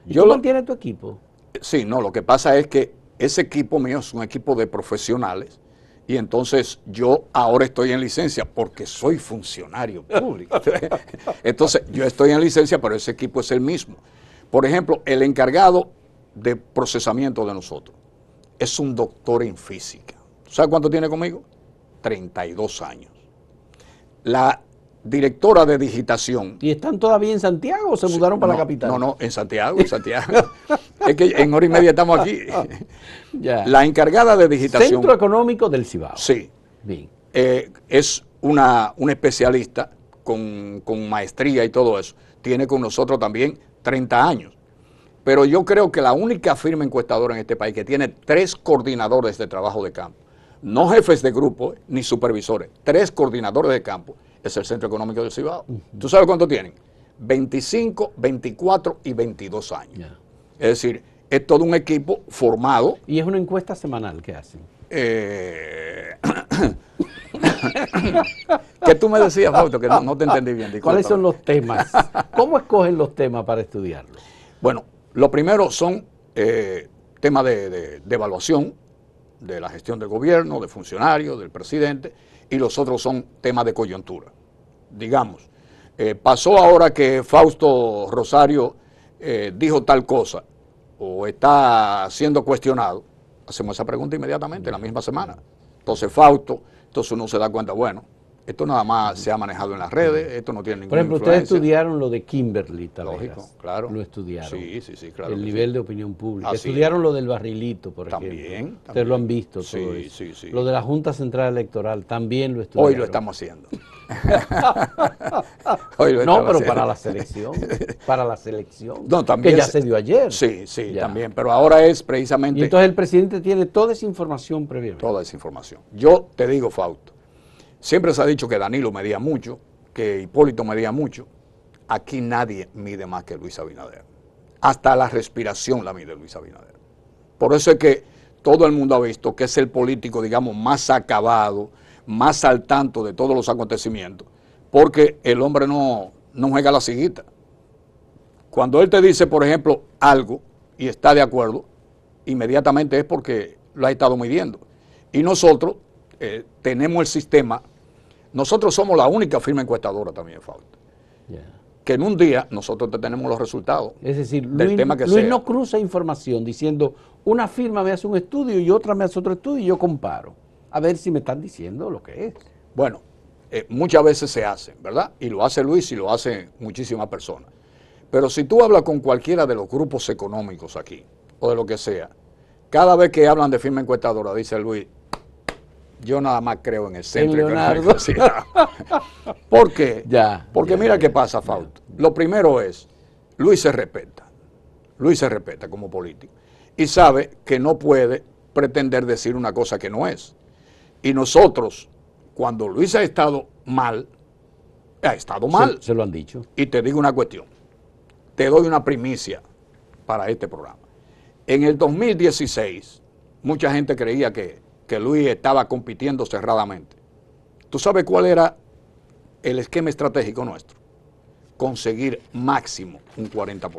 Speaker 1: ¿Y
Speaker 2: Yo
Speaker 1: tú
Speaker 2: lo-
Speaker 1: mantienes tu equipo?
Speaker 2: Sí, no, lo que pasa es que ese equipo mío es un equipo de profesionales y entonces yo ahora estoy en licencia porque soy funcionario público. Entonces yo estoy en licencia, pero ese equipo es el mismo. Por ejemplo, el encargado de procesamiento de nosotros es un doctor en física. ¿Sabes cuánto tiene conmigo? 32 años. La directora de digitación.
Speaker 1: ¿Y están todavía en Santiago o se mudaron para la capital?
Speaker 2: No, en Santiago, en Santiago. Es que en hora y media estamos aquí.
Speaker 1: Ya.
Speaker 2: La encargada de digitación.
Speaker 1: Centro Económico del Cibao.
Speaker 2: Sí,
Speaker 1: Bien.
Speaker 2: es una especialista con maestría y todo eso. Tiene con nosotros también 30 años. Pero yo creo que la única firma encuestadora en este país que tiene 3 coordinadores de trabajo de campo, no jefes de grupo ni supervisores, 3 coordinadores de campo, es el Centro Económico del Cibao. ¿Tú sabes cuánto tienen? 25, 24 y 22 años.
Speaker 1: Ya.
Speaker 2: Es decir, es todo un equipo formado.
Speaker 1: Y es una encuesta semanal que hacen.
Speaker 2: ¿Qué tú me decías, Fausto? Que no te entendí bien. Discúlpame.
Speaker 1: ¿Cuáles son los temas? ¿Cómo escogen los temas para estudiarlos?
Speaker 2: Bueno, lo primero son temas de evaluación de la gestión del gobierno, de funcionarios, del presidente, y los otros son temas de coyuntura. Digamos, pasó ahora que Fausto Rosario dijo tal cosa o está siendo cuestionado, hacemos esa pregunta inmediatamente, la misma semana. Entonces Fausto, entonces uno se da cuenta, bueno, esto nada más se ha manejado en las redes, esto no tiene
Speaker 1: Por
Speaker 2: ninguna
Speaker 1: ejemplo, ustedes
Speaker 2: influencia.
Speaker 1: estudiaron lo de Kimberly Taveras.
Speaker 2: Lógico, claro.
Speaker 1: Lo estudiaron.
Speaker 2: Sí, claro.
Speaker 1: El
Speaker 2: que
Speaker 1: nivel
Speaker 2: sí.
Speaker 1: de opinión pública.
Speaker 2: Así
Speaker 1: Estudiaron lo del barrilito, por
Speaker 2: También,
Speaker 1: ejemplo.
Speaker 2: también.
Speaker 1: Ustedes lo han visto
Speaker 2: Sí,
Speaker 1: todo eso.
Speaker 2: sí.
Speaker 1: Lo de la Junta Central Electoral también lo estudiaron.
Speaker 2: Hoy lo estamos haciendo. Hoy lo
Speaker 1: No,
Speaker 2: estamos
Speaker 1: pero
Speaker 2: haciendo.
Speaker 1: para la selección. Para la selección.
Speaker 2: No, también
Speaker 1: que ya se dio ayer.
Speaker 2: Sí,
Speaker 1: Ya.
Speaker 2: también. Pero ahora es
Speaker 1: Y
Speaker 2: precisamente
Speaker 1: entonces el presidente tiene toda esa información previamente.
Speaker 2: toda esa información. Yo te digo, Fausto, siempre se ha dicho que Danilo medía mucho, que Hipólito medía mucho. Aquí nadie mide más que Luis Abinader. Hasta la respiración la mide Luis Abinader. Por eso es que todo el mundo ha visto que es el político, digamos, más acabado, más al tanto de todos los acontecimientos, porque el hombre no juega la siguita. Cuando él te dice, por ejemplo, algo y está de acuerdo, inmediatamente es porque lo ha estado midiendo. Y nosotros tenemos el sistema, nosotros somos la única firma encuestadora también, Fausto,
Speaker 1: Ya.
Speaker 2: que en un día nosotros te tenemos los resultados.
Speaker 1: Es decir,
Speaker 2: del tema que
Speaker 1: Luis
Speaker 2: sea.
Speaker 1: no cruza información diciendo una firma me hace un estudio y otra me hace otro estudio y yo comparo. A ver si me están diciendo lo que es.
Speaker 2: Bueno, muchas veces se hace, ¿verdad? Y lo hace Luis y lo hacen muchísimas personas. Pero si tú hablas con cualquiera de los grupos económicos aquí, o de lo que sea, cada vez que hablan de firma encuestadora, dice Luis, yo nada más creo en el centro
Speaker 1: Leonardo.
Speaker 2: económico. Sí. ¿Por qué?
Speaker 1: Ya,
Speaker 2: Porque
Speaker 1: ya,
Speaker 2: mira
Speaker 1: ya,
Speaker 2: qué pasa, Fausto. Lo primero es, Luis se respeta. Luis se respeta como político. Y sabe que no puede pretender decir una cosa que no es. Y nosotros, cuando Luis ha estado mal, ha estado mal.
Speaker 1: Se lo han dicho.
Speaker 2: Y te digo una cuestión. Te doy una primicia para este programa. En el 2016, mucha gente creía que Luis estaba compitiendo cerradamente. ¿Tú sabes cuál era el esquema estratégico nuestro? Conseguir máximo un 40%.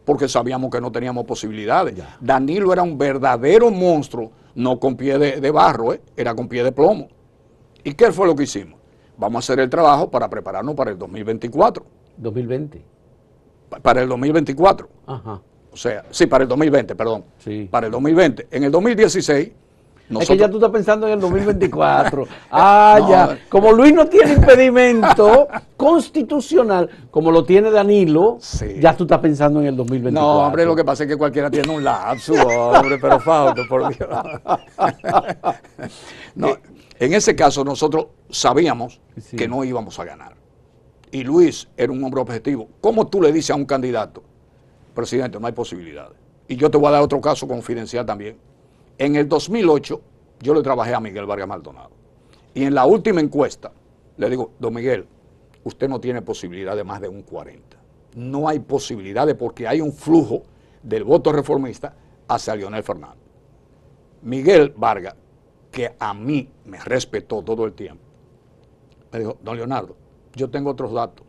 Speaker 2: Porque sabíamos que no teníamos posibilidades.
Speaker 1: Ya.
Speaker 2: Danilo era un verdadero monstruo, no con pie de barro, era con pie de plomo. ¿Y qué fue lo que hicimos? Vamos a hacer el trabajo para prepararnos para el 2024.
Speaker 1: 2020.
Speaker 2: Para el 2024.
Speaker 1: Ajá.
Speaker 2: O sea, sí, para el 2020, perdón.
Speaker 1: Sí.
Speaker 2: Para el 2020. En el 2016, nosotros...
Speaker 1: Es que ya tú estás pensando en el 2024.
Speaker 2: No,
Speaker 1: Ya. Como Luis no tiene impedimento constitucional, como lo tiene Danilo,
Speaker 2: Sí.
Speaker 1: ya tú estás pensando en el 2024.
Speaker 2: No, hombre, lo que pasa es que cualquiera tiene un lapso, hombre, pero Fausto, por Dios. No, en ese caso nosotros sabíamos
Speaker 1: Sí.
Speaker 2: que no íbamos a ganar. y Luis era un hombre objetivo, ¿cómo tú le dices a un candidato, presidente, no hay posibilidades? Y yo te voy a dar otro caso confidencial también. En el 2008 yo le trabajé a Miguel Vargas Maldonado. Y en la última encuesta le digo, don Miguel, usted no tiene posibilidad de más de un 40. No hay posibilidades porque hay un flujo del voto reformista hacia Leonel Fernández. Miguel Vargas, que a mí me respetó todo el tiempo, me dijo, don Leonardo, yo tengo otros datos.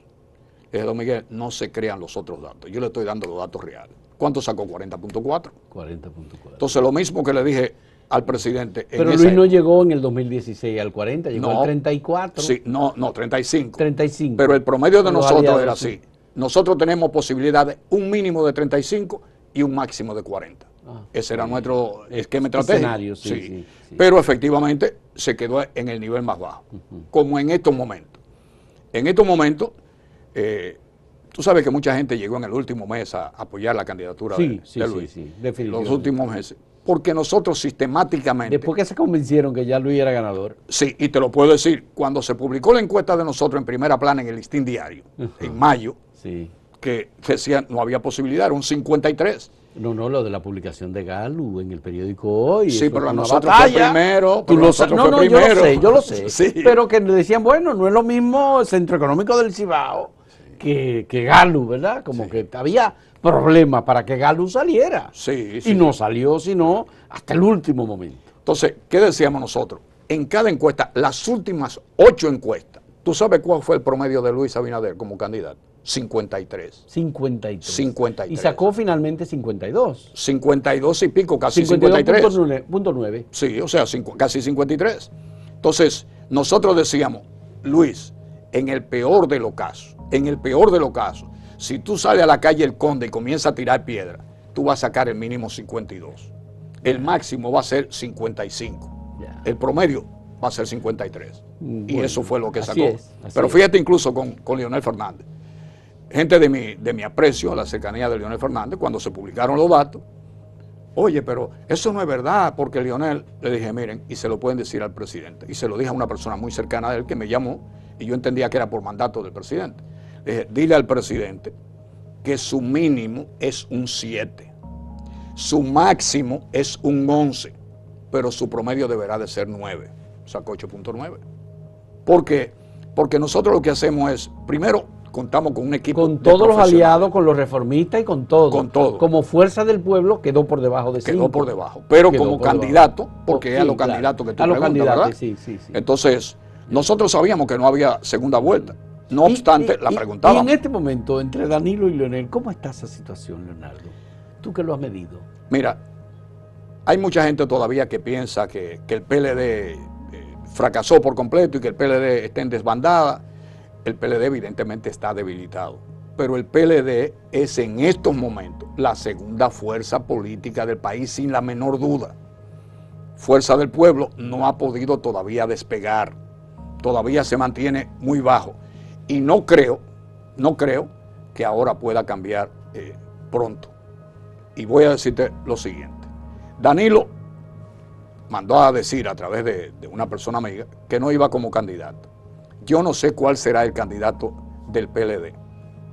Speaker 2: Le dije, don Miguel, no se crean los otros datos. Yo le estoy dando los datos reales. ¿Cuánto sacó? 40.4.
Speaker 1: 40.4.
Speaker 2: Entonces, lo mismo que le dije al presidente.
Speaker 1: Pero Luis no llegó en el 2016 al 40, llegó
Speaker 2: No,
Speaker 1: al 34.
Speaker 2: Sí, no, 35.
Speaker 1: 35.
Speaker 2: Pero el promedio de
Speaker 1: Con los
Speaker 2: nosotros
Speaker 1: aliados,
Speaker 2: era
Speaker 1: sí.
Speaker 2: así. Nosotros tenemos posibilidad de un mínimo de 35 y un máximo de 40. Ese era nuestro esquema estratégico.
Speaker 1: Escenario, sí.
Speaker 2: Pero efectivamente se quedó en el nivel más bajo, como en estos momentos. En estos momentos, tú sabes que mucha gente llegó en el último mes a apoyar la candidatura de Luis.
Speaker 1: Sí, definitivamente.
Speaker 2: Los últimos meses. Porque nosotros sistemáticamente...
Speaker 1: Después que se convencieron que ya Luis era ganador.
Speaker 2: Sí, y te lo puedo decir, cuando se publicó la encuesta de nosotros en primera plana en el Listín Diario, en mayo, que decían no había posibilidad, era un 53.
Speaker 1: No, lo de la publicación de Galo en el periódico Hoy.
Speaker 2: Sí, pero nosotros fue primero.
Speaker 1: Tú lo sabes. No, yo lo sé.
Speaker 2: Sí.
Speaker 1: Pero que le decían, bueno, no es lo mismo el Centro Económico del Cibao que Galo, ¿verdad? Como que había problemas para que Galo saliera.
Speaker 2: Sí.
Speaker 1: Y no salió sino hasta el último momento.
Speaker 2: Entonces, ¿qué decíamos nosotros? En cada encuesta, las últimas 8 encuestas, ¿tú sabes cuál fue el promedio de Luis Abinader como candidato? 53.
Speaker 1: 53. Y sacó finalmente 52.
Speaker 2: 52 y pico, casi 53.
Speaker 1: 52.9.
Speaker 2: Sí, o sea, casi 53. Entonces, nosotros decíamos, Luis, en el peor de los casos, si tú sales a la calle El Conde y comienzas a tirar piedra, tú vas a sacar el mínimo 52. El máximo va a ser 55. El promedio va a ser 53. Y eso fue lo que sacó. Pero fíjate incluso con Leonel Fernández. Gente de mi aprecio a la cercanía de Leonel Fernández, cuando se publicaron los datos, oye, pero eso no es verdad, porque Leonel, le dije, miren, y se lo pueden decir al presidente, y se lo dije a una persona muy cercana de él que me llamó, y yo entendía que era por mandato del presidente. Le dije, dile al presidente que su mínimo es un 7, su máximo es un 11, pero su promedio deberá de ser 9, sacó 8.9. ¿Por qué? Porque nosotros lo que hacemos es, primero, contamos con un equipo
Speaker 1: con todos los aliados, con los reformistas y con todo.
Speaker 2: Con todo.
Speaker 1: Como fuerza del pueblo quedó por debajo de 5.
Speaker 2: Quedó por debajo, pero como candidato, porque a los candidatos que tú preguntas, ¿verdad?
Speaker 1: Sí.
Speaker 2: Entonces, nosotros sabíamos que no había segunda vuelta. No obstante, la preguntábamos.
Speaker 1: Y en este momento, entre Danilo y Leonel, ¿cómo está esa situación, Leonardo? Tú que lo has medido.
Speaker 2: Mira, hay mucha gente todavía que piensa que el PLD fracasó por completo y que el PLD está en desbandada. El PLD evidentemente está debilitado, pero el PLD es en estos momentos la segunda fuerza política del país sin la menor duda. Fuerza del Pueblo no ha podido todavía despegar, todavía se mantiene muy bajo y no creo que ahora pueda cambiar pronto. Y voy a decirte lo siguiente, Danilo mandó a decir a través de una persona amiga que no iba como candidato. Yo no sé cuál será el candidato del PLD.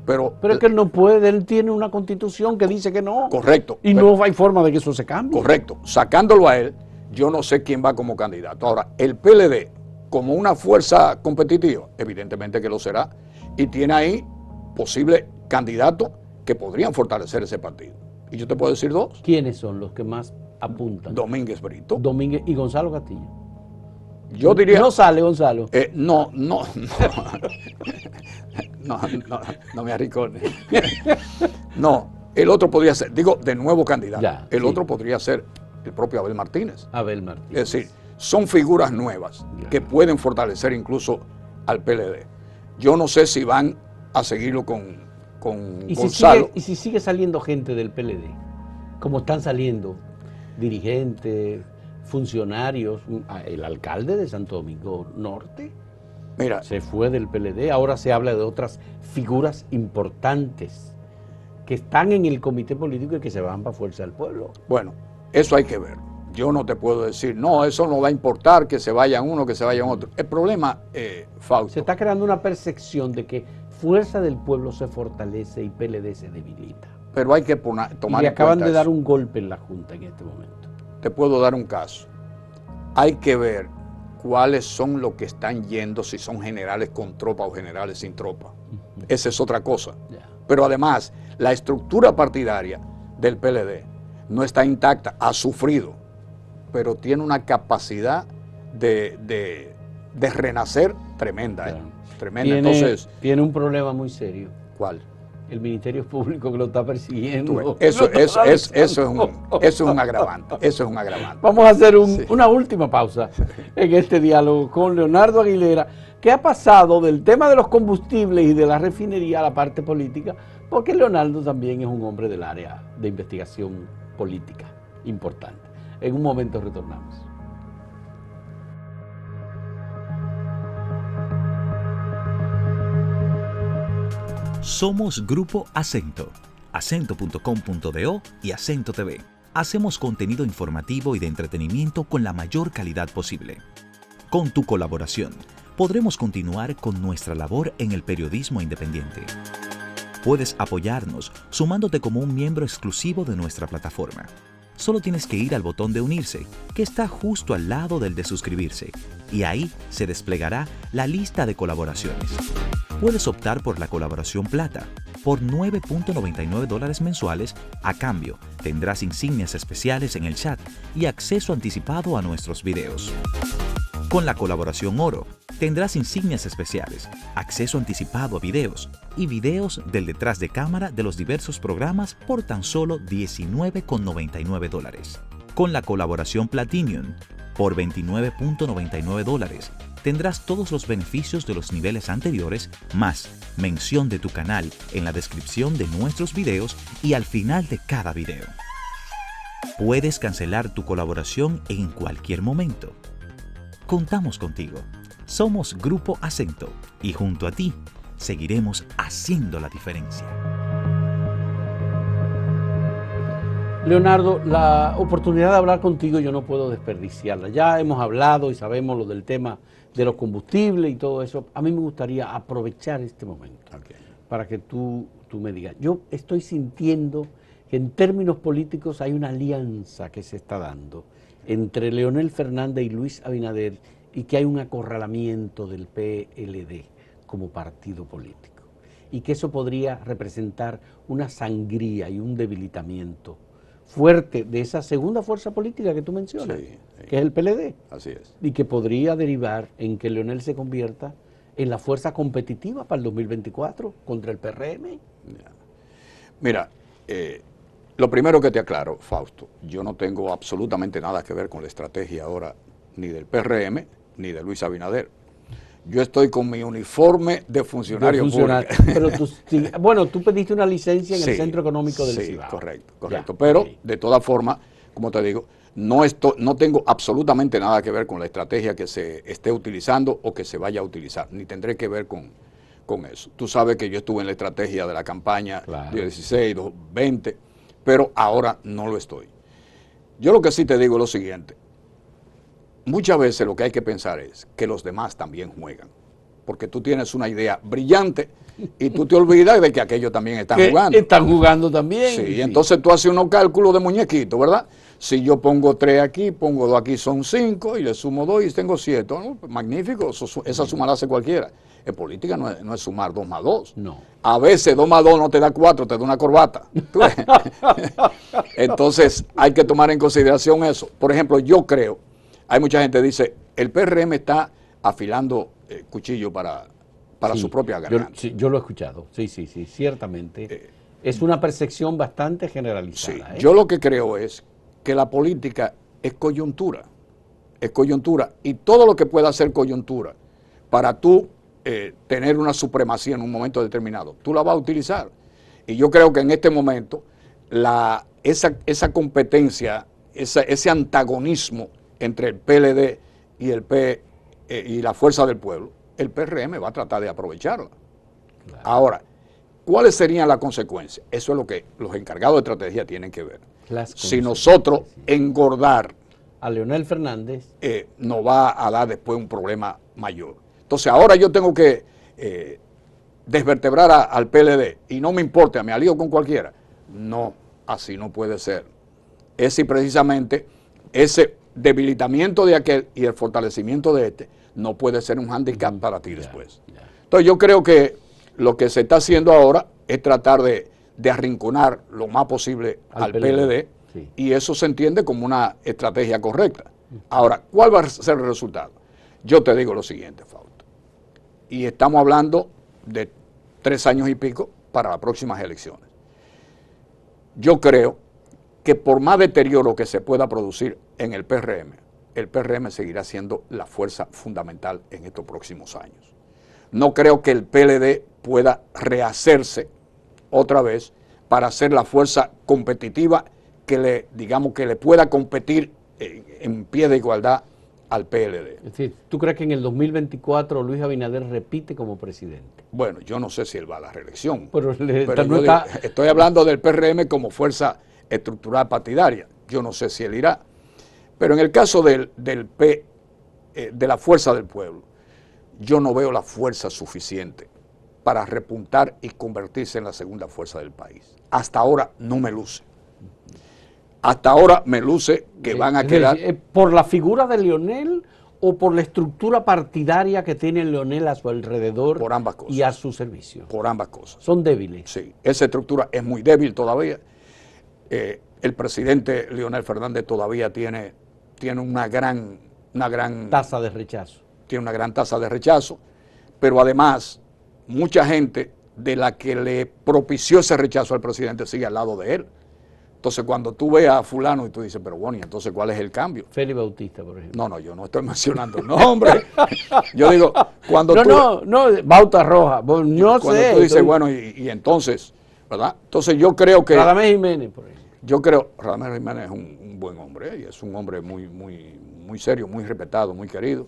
Speaker 2: Pero
Speaker 1: es que él no puede, él tiene una constitución que dice que no.
Speaker 2: Correcto.
Speaker 1: Y no hay forma de que eso se cambie.
Speaker 2: Correcto. Sacándolo a él, yo no sé quién va como candidato. Ahora, el PLD, como una fuerza competitiva, evidentemente que lo será, y tiene ahí posibles candidatos que podrían fortalecer ese partido. Y yo te puedo decir 2.
Speaker 1: ¿Quiénes son los que más apuntan?
Speaker 2: Domínguez Brito.
Speaker 1: Domínguez y Gonzalo Castillo.
Speaker 2: Yo diría...
Speaker 1: ¿No sale Gonzalo?
Speaker 2: No me arrincone. No, el otro podría ser, digo, de nuevo candidato. Otro podría ser el propio Abel Martínez.
Speaker 1: Abel Martínez.
Speaker 2: Es decir, son figuras nuevas que pueden fortalecer incluso al PLD. Yo no sé si van a seguirlo con Gonzalo.
Speaker 1: ¿Y si sigue saliendo gente del PLD? Como están saliendo dirigentes, funcionarios, el alcalde de Santo Domingo Norte se fue del PLD, ahora se habla de otras figuras importantes que están en el comité político y que se van para Fuerza del Pueblo.
Speaker 2: Bueno, eso hay que ver. Yo no te puedo decir, no, eso no va a importar que se vayan uno, que se vayan otro. El problema, Fausto...
Speaker 1: Se está creando una percepción de que fuerza del pueblo se fortalece y PLD se debilita.
Speaker 2: Pero hay que tomar
Speaker 1: y
Speaker 2: en
Speaker 1: acaban
Speaker 2: cuenta
Speaker 1: de dar
Speaker 2: eso.
Speaker 1: un golpe en la Junta en este momento.
Speaker 2: Te puedo dar un caso. Hay que ver cuáles son los que están yendo, si son generales con tropa o generales sin tropa. Esa es otra cosa. Pero además, la estructura partidaria del PLD no está intacta, ha sufrido, pero tiene una capacidad de renacer tremenda.
Speaker 1: Claro.
Speaker 2: Tremenda. Entonces,
Speaker 1: tiene un problema muy serio.
Speaker 2: ¿cuál?
Speaker 1: El Ministerio Público que lo está persiguiendo.
Speaker 2: Eso es un agravante. Eso es un agravante.
Speaker 1: Vamos a hacer una última pausa en este diálogo con Leonardo Aguilera, que ha pasado del tema de los combustibles y de la refinería a la parte política, porque Leonardo también es un hombre del área de investigación política importante. En un momento retornamos.
Speaker 3: Somos Grupo Acento, acento.com.do y Acento TV. Hacemos contenido informativo y de entretenimiento con la mayor calidad posible. Con tu colaboración, podremos continuar con nuestra labor en el periodismo independiente. Puedes apoyarnos sumándote como un miembro exclusivo de nuestra plataforma. Solo tienes que ir al botón de unirse, que está justo al lado del de suscribirse, y ahí se desplegará la lista de colaboraciones. Puedes optar por la colaboración plata. Por $9.99 mensuales, a cambio, tendrás insignias especiales en el chat y acceso anticipado a nuestros videos. Con la colaboración oro, tendrás insignias especiales, acceso anticipado a videos y videos del detrás de cámara de los diversos programas por tan solo $19.99. Con la colaboración Platinum, por $29.99, tendrás todos los beneficios de los niveles anteriores, más mención de tu canal en la descripción de nuestros videos y al final de cada video. Puedes cancelar tu colaboración en cualquier momento. Contamos contigo. Somos Grupo Acento y junto a ti seguiremos haciendo la diferencia.
Speaker 1: Leonardo, la oportunidad de hablar contigo yo no puedo desperdiciarla. Ya hemos hablado y sabemos lo del tema de los combustibles y todo eso. A mí me gustaría aprovechar este momento para que tú me digas. Yo estoy sintiendo que en términos políticos hay una alianza que se está dando entre Leonel Fernández y Luis Abinader y que hay un acorralamiento del PLD como partido político y que eso podría representar una sangría y un debilitamiento fuerte de esa segunda fuerza política que tú mencionas, que es el PLD.
Speaker 2: Así es.
Speaker 1: Y que podría derivar en que Leonel se convierta en la fuerza competitiva para el 2024 contra el PRM.
Speaker 2: Mira, lo primero que te aclaro, Fausto, yo no tengo absolutamente nada que ver con la estrategia ahora ni del PRM ni de Luis Abinader. Yo estoy con mi uniforme de funcionario público.
Speaker 1: Pero tú pediste una licencia en el Centro Económico del Cibao.
Speaker 2: Sí, correcto. Pero, de todas formas, como te digo, no tengo absolutamente nada que ver con la estrategia que se esté utilizando o que se vaya a utilizar, ni tendré que ver con eso. Tú sabes que yo estuve en la estrategia de la campaña de 16, 20, pero ahora no lo estoy. Yo lo que sí te digo es lo siguiente. Muchas veces lo que hay que pensar es que los demás también juegan, porque tú tienes una idea brillante y tú te olvidas de que aquellos también están jugando.
Speaker 1: Están jugando también.
Speaker 2: Sí, entonces tú haces unos cálculos de muñequito, ¿verdad? Si yo pongo 3 aquí, pongo 2 aquí, son 5, y le sumo 2 y tengo 7. ¿No? Magnífico, esa suma la hace cualquiera. En política no es sumar 2 más 2.
Speaker 1: No.
Speaker 2: A veces 2 más 2 no te da 4, te da una corbata. Entonces hay que tomar en consideración eso. Por ejemplo, yo creo, hay mucha gente que dice, el PRM está afilando cuchillo para su propia garganta.
Speaker 1: Yo lo he escuchado, sí, ciertamente. Es una percepción bastante generalizada.
Speaker 2: Yo lo que creo es que la política es coyuntura, y todo lo que pueda ser coyuntura para tú tener una supremacía en un momento determinado, tú la vas a utilizar. Y yo creo que en este momento esa competencia, ese antagonismo entre el PLD y y la Fuerza del Pueblo, el PRM va a tratar de aprovecharla. Claro. Ahora, ¿cuáles serían las consecuencias? Eso es lo que los encargados de estrategia tienen que ver. Si nosotros engordar
Speaker 1: a Leonel Fernández,
Speaker 2: nos va a dar después un problema mayor. Entonces ahora yo tengo que desvertebrar al PLD y no me importa, me alío con cualquiera. No, así no puede ser. Es si precisamente ese debilitamiento de aquel y el fortalecimiento de este no puede ser un hándicap para ti después. Entonces yo creo que lo que se está haciendo ahora es tratar de arrinconar lo más posible al PLD sí. Y eso se entiende como una estrategia correcta. Ahora, ¿cuál va a ser el resultado? Yo te digo lo siguiente, Fausto, y estamos hablando de 3 años y pico para las próximas elecciones. Yo creo que por más deterioro que se pueda producir en el PRM seguirá siendo la fuerza fundamental en estos próximos años. No creo que el PLD pueda rehacerse otra vez para ser la fuerza competitiva que le pueda competir en pie de igualdad al PLD.
Speaker 1: Es decir, ¿tú crees que en el 2024 Luis Abinader repite como presidente?
Speaker 2: Bueno, yo no sé si él va a la reelección,
Speaker 1: pero
Speaker 2: estoy hablando del PRM como fuerza estructural partidaria. Yo no sé si él irá. Pero en el caso de la fuerza del pueblo, yo no veo la fuerza suficiente para repuntar y convertirse en la segunda fuerza del país. Hasta ahora no me luce. Hasta ahora me luce que van a quedar...
Speaker 1: ¿Por la figura de Leonel o por la estructura partidaria que tiene Leonel a su alrededor?
Speaker 2: Por ambas cosas.
Speaker 1: Y a su servicio.
Speaker 2: Por ambas cosas.
Speaker 1: ¿Son débiles?
Speaker 2: Sí, esa estructura es muy débil todavía. El presidente Leonel Fernández todavía tiene una gran
Speaker 1: tasa de rechazo.
Speaker 2: Tiene una gran tasa de rechazo, pero además mucha gente de la que le propició ese rechazo al presidente sigue al lado de él. Entonces cuando tú ves a fulano y tú dices, pero bueno, ¿y entonces cuál es el cambio?
Speaker 1: Félix Bautista, por ejemplo.
Speaker 2: No, yo no estoy mencionando nombres. Yo digo, cuando
Speaker 1: Bauta Roja, no
Speaker 2: cuando
Speaker 1: sé.
Speaker 2: Tú dices, bueno, y entonces, ¿verdad? Entonces yo creo que...
Speaker 1: Radamés Jiménez, por ejemplo.
Speaker 2: Yo creo, Radamés Jiménez es un buen hombre, y es un hombre muy serio, muy respetado, muy querido.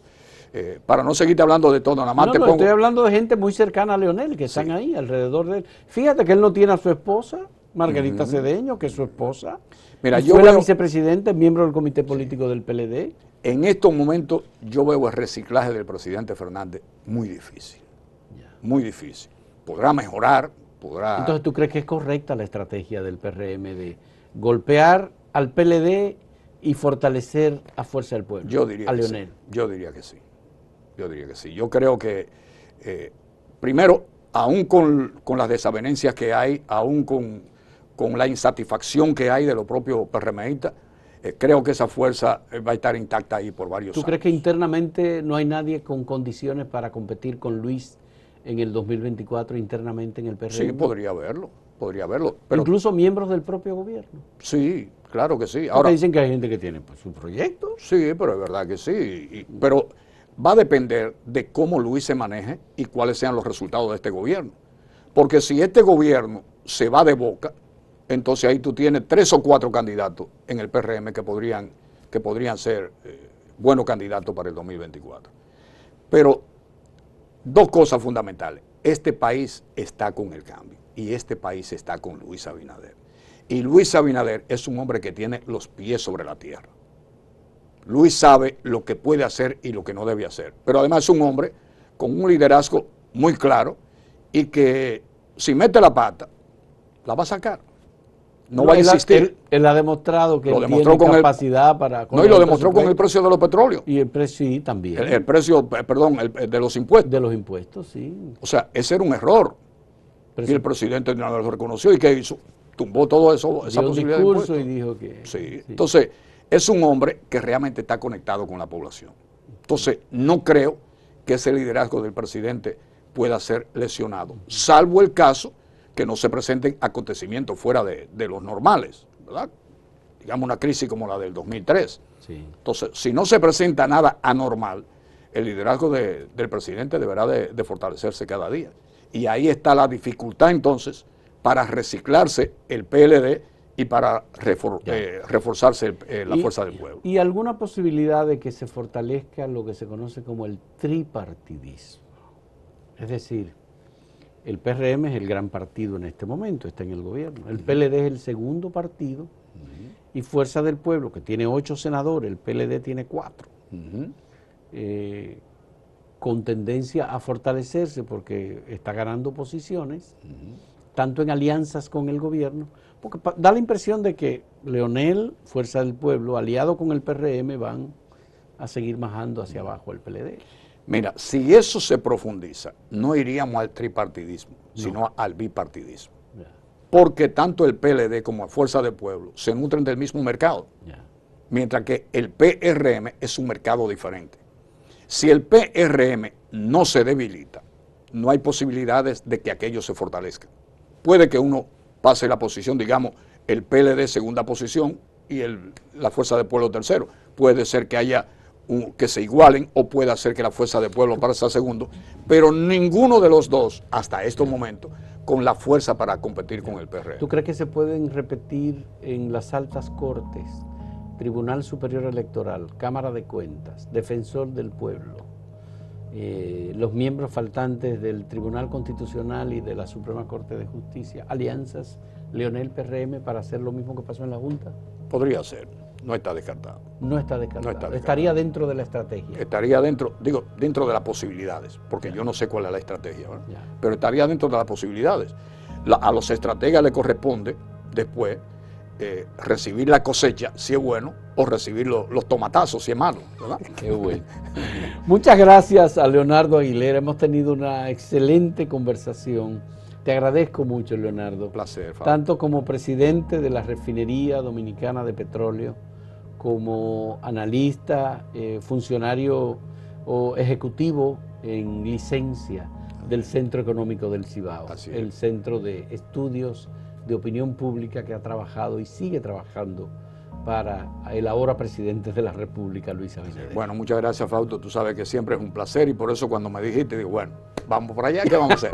Speaker 2: Para no seguirte hablando de todo, nada más pongo...
Speaker 1: estoy hablando de gente muy cercana a Leonel, que están ahí, alrededor de él. Fíjate que él no tiene a su esposa, Margarita Cedeño, que es su esposa.
Speaker 2: Mira,
Speaker 1: fue la vicepresidenta, miembro del comité político del PLD.
Speaker 2: En estos momentos yo veo el reciclaje del presidente Fernández muy difícil. Muy difícil. Podrá mejorar, podrá...
Speaker 1: Entonces, ¿tú crees que es correcta la estrategia del PRM de golpear al PLD y fortalecer a Fuerza del Pueblo?
Speaker 2: Yo diría
Speaker 1: a
Speaker 2: que
Speaker 1: Leonel.
Speaker 2: Sí. Yo diría que sí. Yo creo que, primero, aún con las desavenencias que hay, aún con la insatisfacción que hay de los propios PRMistas, creo que esa fuerza va a estar intacta ahí por varios años.
Speaker 1: ¿Tú crees que internamente no hay nadie con condiciones para competir con Luis en el 2024 internamente en el PRM?
Speaker 2: Sí, podría haberlo.
Speaker 1: Pero incluso miembros del propio gobierno.
Speaker 2: Sí, claro que sí.
Speaker 1: Ahora dicen que hay gente que tiene su proyecto.
Speaker 2: Sí, pero es verdad que sí. Pero va a depender de cómo Luis se maneje y cuáles sean los resultados de este gobierno. Porque si este gobierno se va de boca, entonces ahí tú tienes 3 o 4 candidatos en el PRM que podrían ser buenos candidatos para el 2024. Pero 2 cosas fundamentales. Este país está con el cambio y este país está con Luis Abinader. Y Luis Abinader es un hombre que tiene los pies sobre la tierra. Luis sabe lo que puede hacer y lo que no debe hacer. Pero además es un hombre con un liderazgo muy claro y que si mete la pata, la va a sacar. No va a insistir.
Speaker 1: Él ha demostrado que tiene capacidad para...
Speaker 2: No, y lo demostró con el precio de los petróleos.
Speaker 1: Y el precio, sí, también.
Speaker 2: El precio, perdón, de los impuestos.
Speaker 1: De los impuestos, sí.
Speaker 2: O sea, ese era un error. Y el presidente no lo reconoció. ¿Y qué hizo? Tumbó todo eso, esa posibilidad de impuestos.
Speaker 1: Y dijo que...
Speaker 2: Sí. Entonces, es un hombre que realmente está conectado con la población. Entonces, no creo que ese liderazgo del presidente pueda ser lesionado, salvo el caso que no se presenten acontecimientos fuera de los normales, ¿verdad? Digamos una crisis como la del 2003.
Speaker 1: Sí.
Speaker 2: Entonces, si no se presenta nada anormal, el liderazgo del presidente deberá de fortalecerse cada día. Y ahí está la dificultad entonces para reciclarse el PLD y para reforzarse la fuerza del pueblo.
Speaker 1: ¿Y alguna posibilidad de que se fortalezca lo que se conoce como el tripartidismo? Es decir, el PRM es el gran partido en este momento, está en el gobierno. El PLD es el segundo partido y Fuerza del Pueblo, que tiene 8 senadores, el PLD tiene 4. con tendencia a fortalecerse porque está ganando posiciones, tanto en alianzas con el gobierno, porque da la impresión de que Leonel, Fuerza del Pueblo, aliado con el PRM, van a seguir bajando hacia abajo el PLD.
Speaker 2: Mira, si eso se profundiza, no iríamos al tripartidismo, sino al bipartidismo. Porque tanto el PLD como Fuerza del Pueblo se nutren del mismo mercado, mientras que el PRM es un mercado diferente. Si el PRM no se debilita, no hay posibilidades de que aquello se fortalezca. Puede que uno pase la posición, digamos, el PLD segunda posición y la Fuerza del Pueblo tercero. Puede ser que haya que se igualen o puede ser que la Fuerza del Pueblo pase a segundo, pero ninguno de los dos, hasta estos momentos, con la fuerza para competir con el PRM.
Speaker 1: ¿Tú crees que se pueden repetir en las altas cortes, Tribunal Superior Electoral, Cámara de Cuentas, Defensor del Pueblo, los miembros faltantes del Tribunal Constitucional y de la Suprema Corte de Justicia, alianzas Leonel PRM para hacer lo mismo que pasó en la Junta?
Speaker 2: Podría ser, no está descartado.
Speaker 1: No está descartado.
Speaker 2: No está descartado.
Speaker 1: Estaría dentro de la estrategia.
Speaker 2: Estaría dentro, digo, dentro de las posibilidades, porque yo no sé cuál es la estrategia, ¿verdad? Pero estaría dentro de las posibilidades. A los estrategas les corresponde después recibir la cosecha, si es bueno, o recibir los tomatazos, si es malo, ¿verdad?
Speaker 1: Qué bueno. Muchas gracias a Leonardo Aguilera. Hemos tenido una excelente conversación. Te agradezco mucho, Leonardo.
Speaker 2: Un placer, Fabio.
Speaker 1: Tanto como presidente de la Refinería Dominicana de Petróleo, como analista, funcionario o ejecutivo en licencia del Centro Económico del Cibao, el Centro de Estudios de Opinión Pública que ha trabajado y sigue trabajando para el ahora presidente de la República, Luis Abinader.
Speaker 2: Bueno, muchas gracias, Fausto. Tú sabes que siempre es un placer y por eso cuando me dijiste, digo, bueno, vamos por allá, ¿qué vamos a hacer?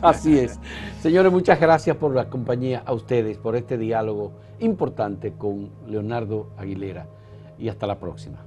Speaker 1: Así es. Señores, muchas gracias por la compañía a ustedes, por este diálogo importante con Leonardo Aguilera y hasta la próxima.